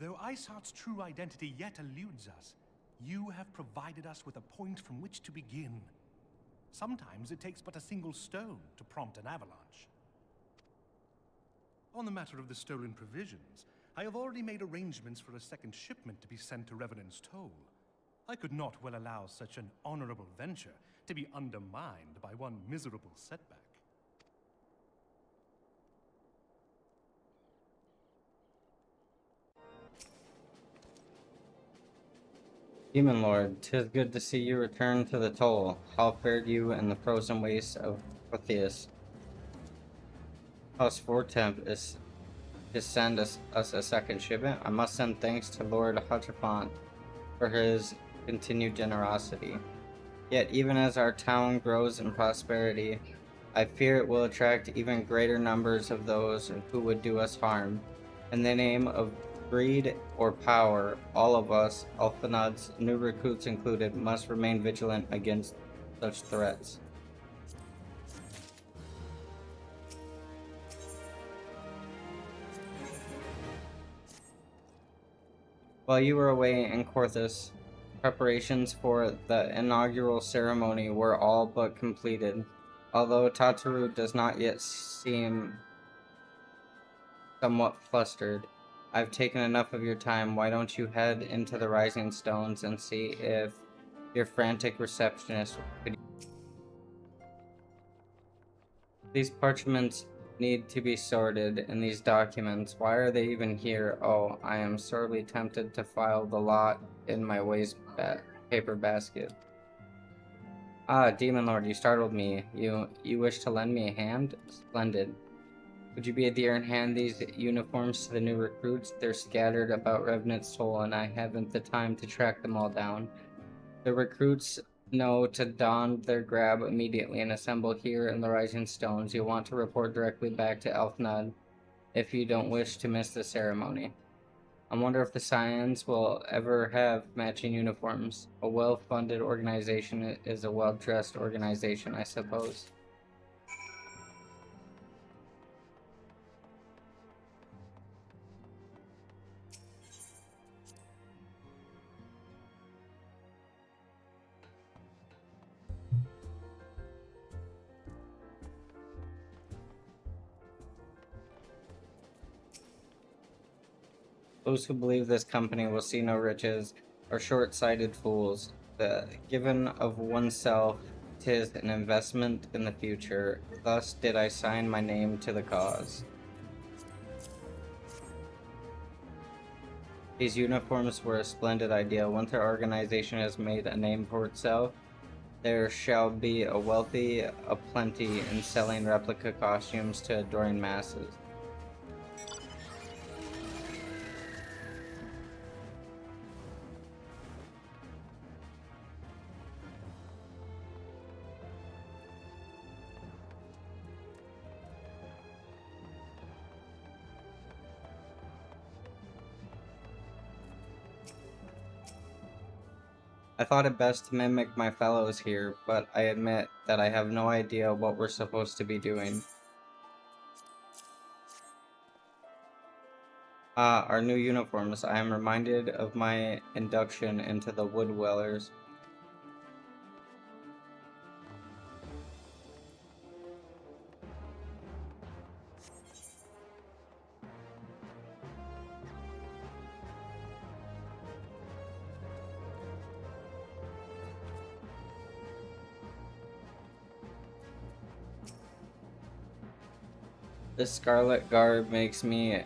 Though Iceheart's true identity yet eludes us, you have provided us with a point from which to begin. Sometimes it takes but a single stone to prompt an avalanche. On the matter of the stolen provisions, I have already made arrangements for a second shipment to be sent to Revenant's Toll. I could not well allow such an honorable venture to be undermined by one miserable setback. Demon Lord, 'tis good to see you return to the Toll. How fared you in the frozen wastes of Protheus? House Vortemp is to send us a second shipment. I must send thanks to Lord Hutcherfont for his continued generosity. Yet even as our town grows in prosperity, I fear it will attract even greater numbers of those who would do us harm. In the name of greed or power, all of us, Alphanads, new recruits included, must remain vigilant against such threats. While you were away in Corthus, preparations for the inaugural ceremony were all but completed. Although Tataru does not yet seem somewhat flustered, I've taken enough of your time. Why don't you head into the Rising Stones and see if your frantic receptionist could... These parchments need to be sorted, and these documents, why are they even here? Oh, I am sorely tempted to file the lot in my waste paper basket. Ah, Demon Lord, you startled me. You wish to lend me a hand? Splendid. Would you be a dear and hand these uniforms to the new recruits? They're scattered about Revenant's Toll, and I haven't the time to track them all down. The recruits know to don their grab immediately and assemble here in the Rising Stones. You'll want to report directly back to Elfnud if you don't wish to miss the ceremony. I wonder if the Scions will ever have matching uniforms. A well-funded organization is a well-dressed organization, I suppose. Those who believe this company will see no riches are short-sighted fools. The given of oneself 'tis an investment in the future. Thus did I sign my name to the cause. These uniforms were a splendid idea. Once our organization has made a name for itself, there shall be a wealthy aplenty in selling replica costumes to adoring masses. I thought it best to mimic my fellows here, but I admit that I have no idea what we're supposed to be doing. Ah, our new uniforms. I am reminded of my induction into the Wood Dwellers. This scarlet garb makes me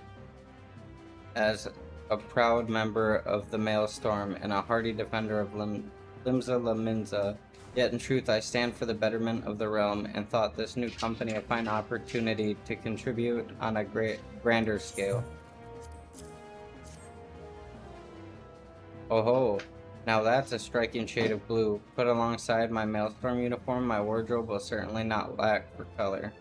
as a proud member of the Maelstrom and a hardy defender of Limsa Laminza. Yet in truth I stand for the betterment of the realm and thought this new company a fine opportunity to contribute on a grander scale. Oh ho! Now that's a striking shade of blue. Put alongside my Maelstrom uniform, my wardrobe will certainly not lack for color.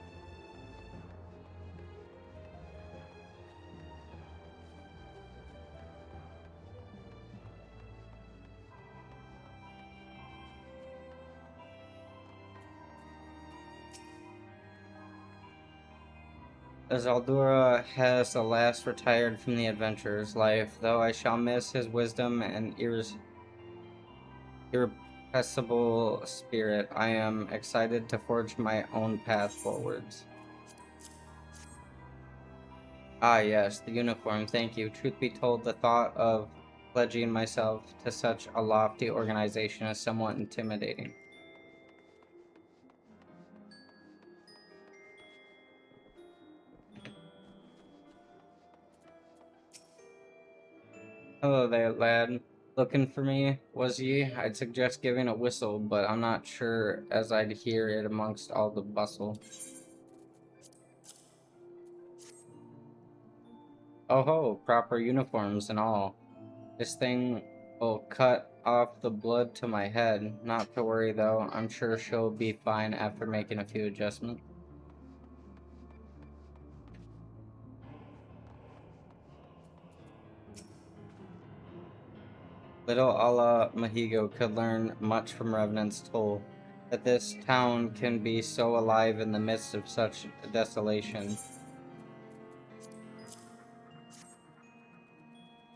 As Aldura has alas retired from the adventurer's life, though I shall miss his wisdom and irrepressible spirit, I am excited to forge my own path forwards. Ah yes, the uniform, thank you. Truth be told, the thought of pledging myself to such a lofty organization is somewhat intimidating. Hello there, lad. Looking for me, was ye? I'd suggest giving a whistle, but I'm not sure as I'd hear it amongst all the bustle. Oh ho, proper uniforms and all. This thing will cut off the blood to my head. Not to worry though, I'm sure she'll be fine after making a few adjustments. Little Alla Mahigo could learn much from Revenant's toll. That this town can be so alive in the midst of such desolation.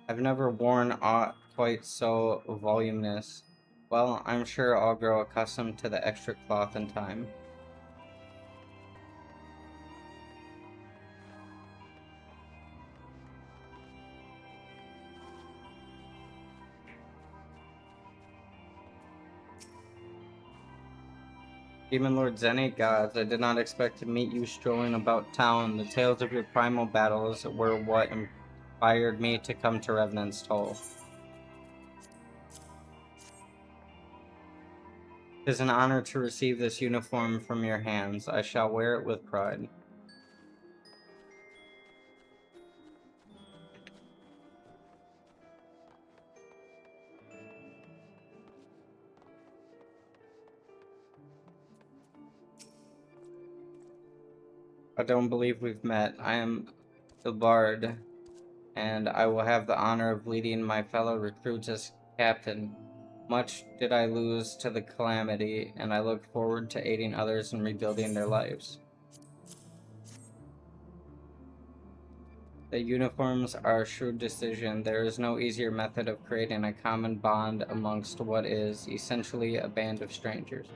I've never worn aught quite so voluminous. Well, I'm sure I'll grow accustomed to the extra cloth in time. Demon Lord zxennie, gods, I did not expect to meet you strolling about town. The tales of your primal battles were what inspired me to come to Revenant's Toll. It is an honor to receive this uniform from your hands. I shall wear it with pride. I don't believe we've met. I am the Bard, and I will have the honor of leading my fellow recruits as captain. Much did I lose to the calamity, and I look forward to aiding others in rebuilding their lives. The uniforms are a shrewd decision. There is no easier method of creating a common bond amongst what is essentially a band of strangers.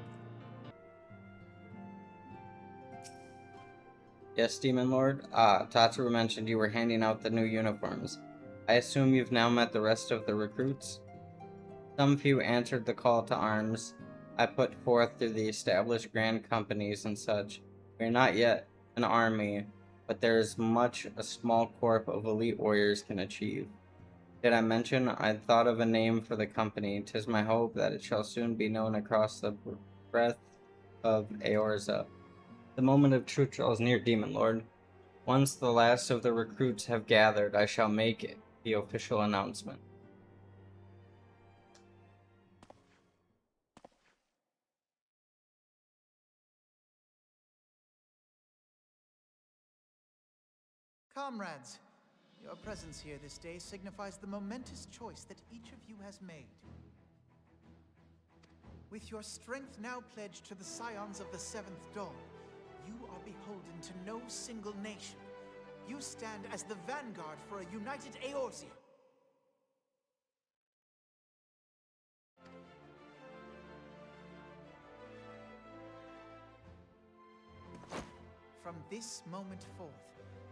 Yes, Demon Lord? Tatsuru mentioned you were handing out the new uniforms. I assume you've now met the rest of the recruits? Some few answered the call to arms I put forth through the established grand companies and such. We are not yet an army, but there is much a small corps of elite warriors can achieve. Did I mention I'd thought of a name for the company? 'Tis my hope that it shall soon be known across the breadth of Eorza. The moment of truth draws near, Demon Lord. Once the last of the recruits have gathered, I shall make the official announcement. Comrades, your presence here this day signifies the momentous choice that each of you has made. With your strength now pledged to the scions of the Seventh Dawn, you are beholden to no single nation. You stand as the vanguard for a united Eorzea. From this moment forth,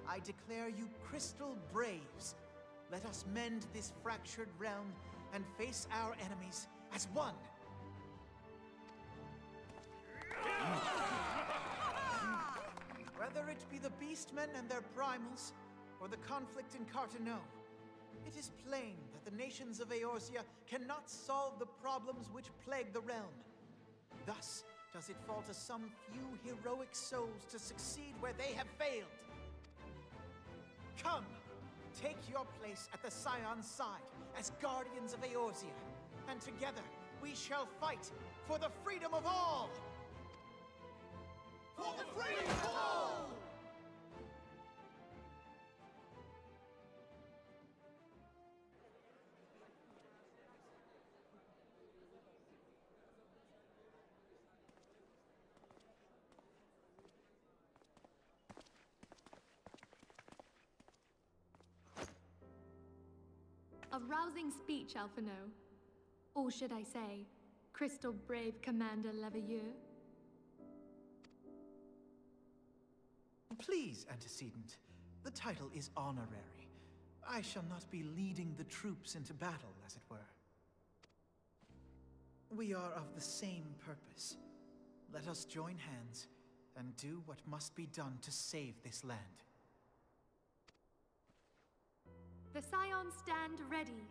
I declare you Crystal Braves. Let us mend this fractured realm and face our enemies as one. Whether it be the Beastmen and their primals, or the conflict in Carteneau, it is plain that the nations of Eorzea cannot solve the problems which plague the realm. Thus does it fall to some few heroic souls to succeed where they have failed. Come, take your place at the Scion's side as guardians of Eorzea, and together we shall fight for the freedom of all! For the freedom of all! A rousing speech, Alphino. Or should I say, Crystal Brave Commander Leveilleur? Please, antecedent. The title is honorary. I shall not be leading the troops into battle, as it were. We are of the same purpose. Let us join hands and do what must be done to save this land. The Scions stand ready.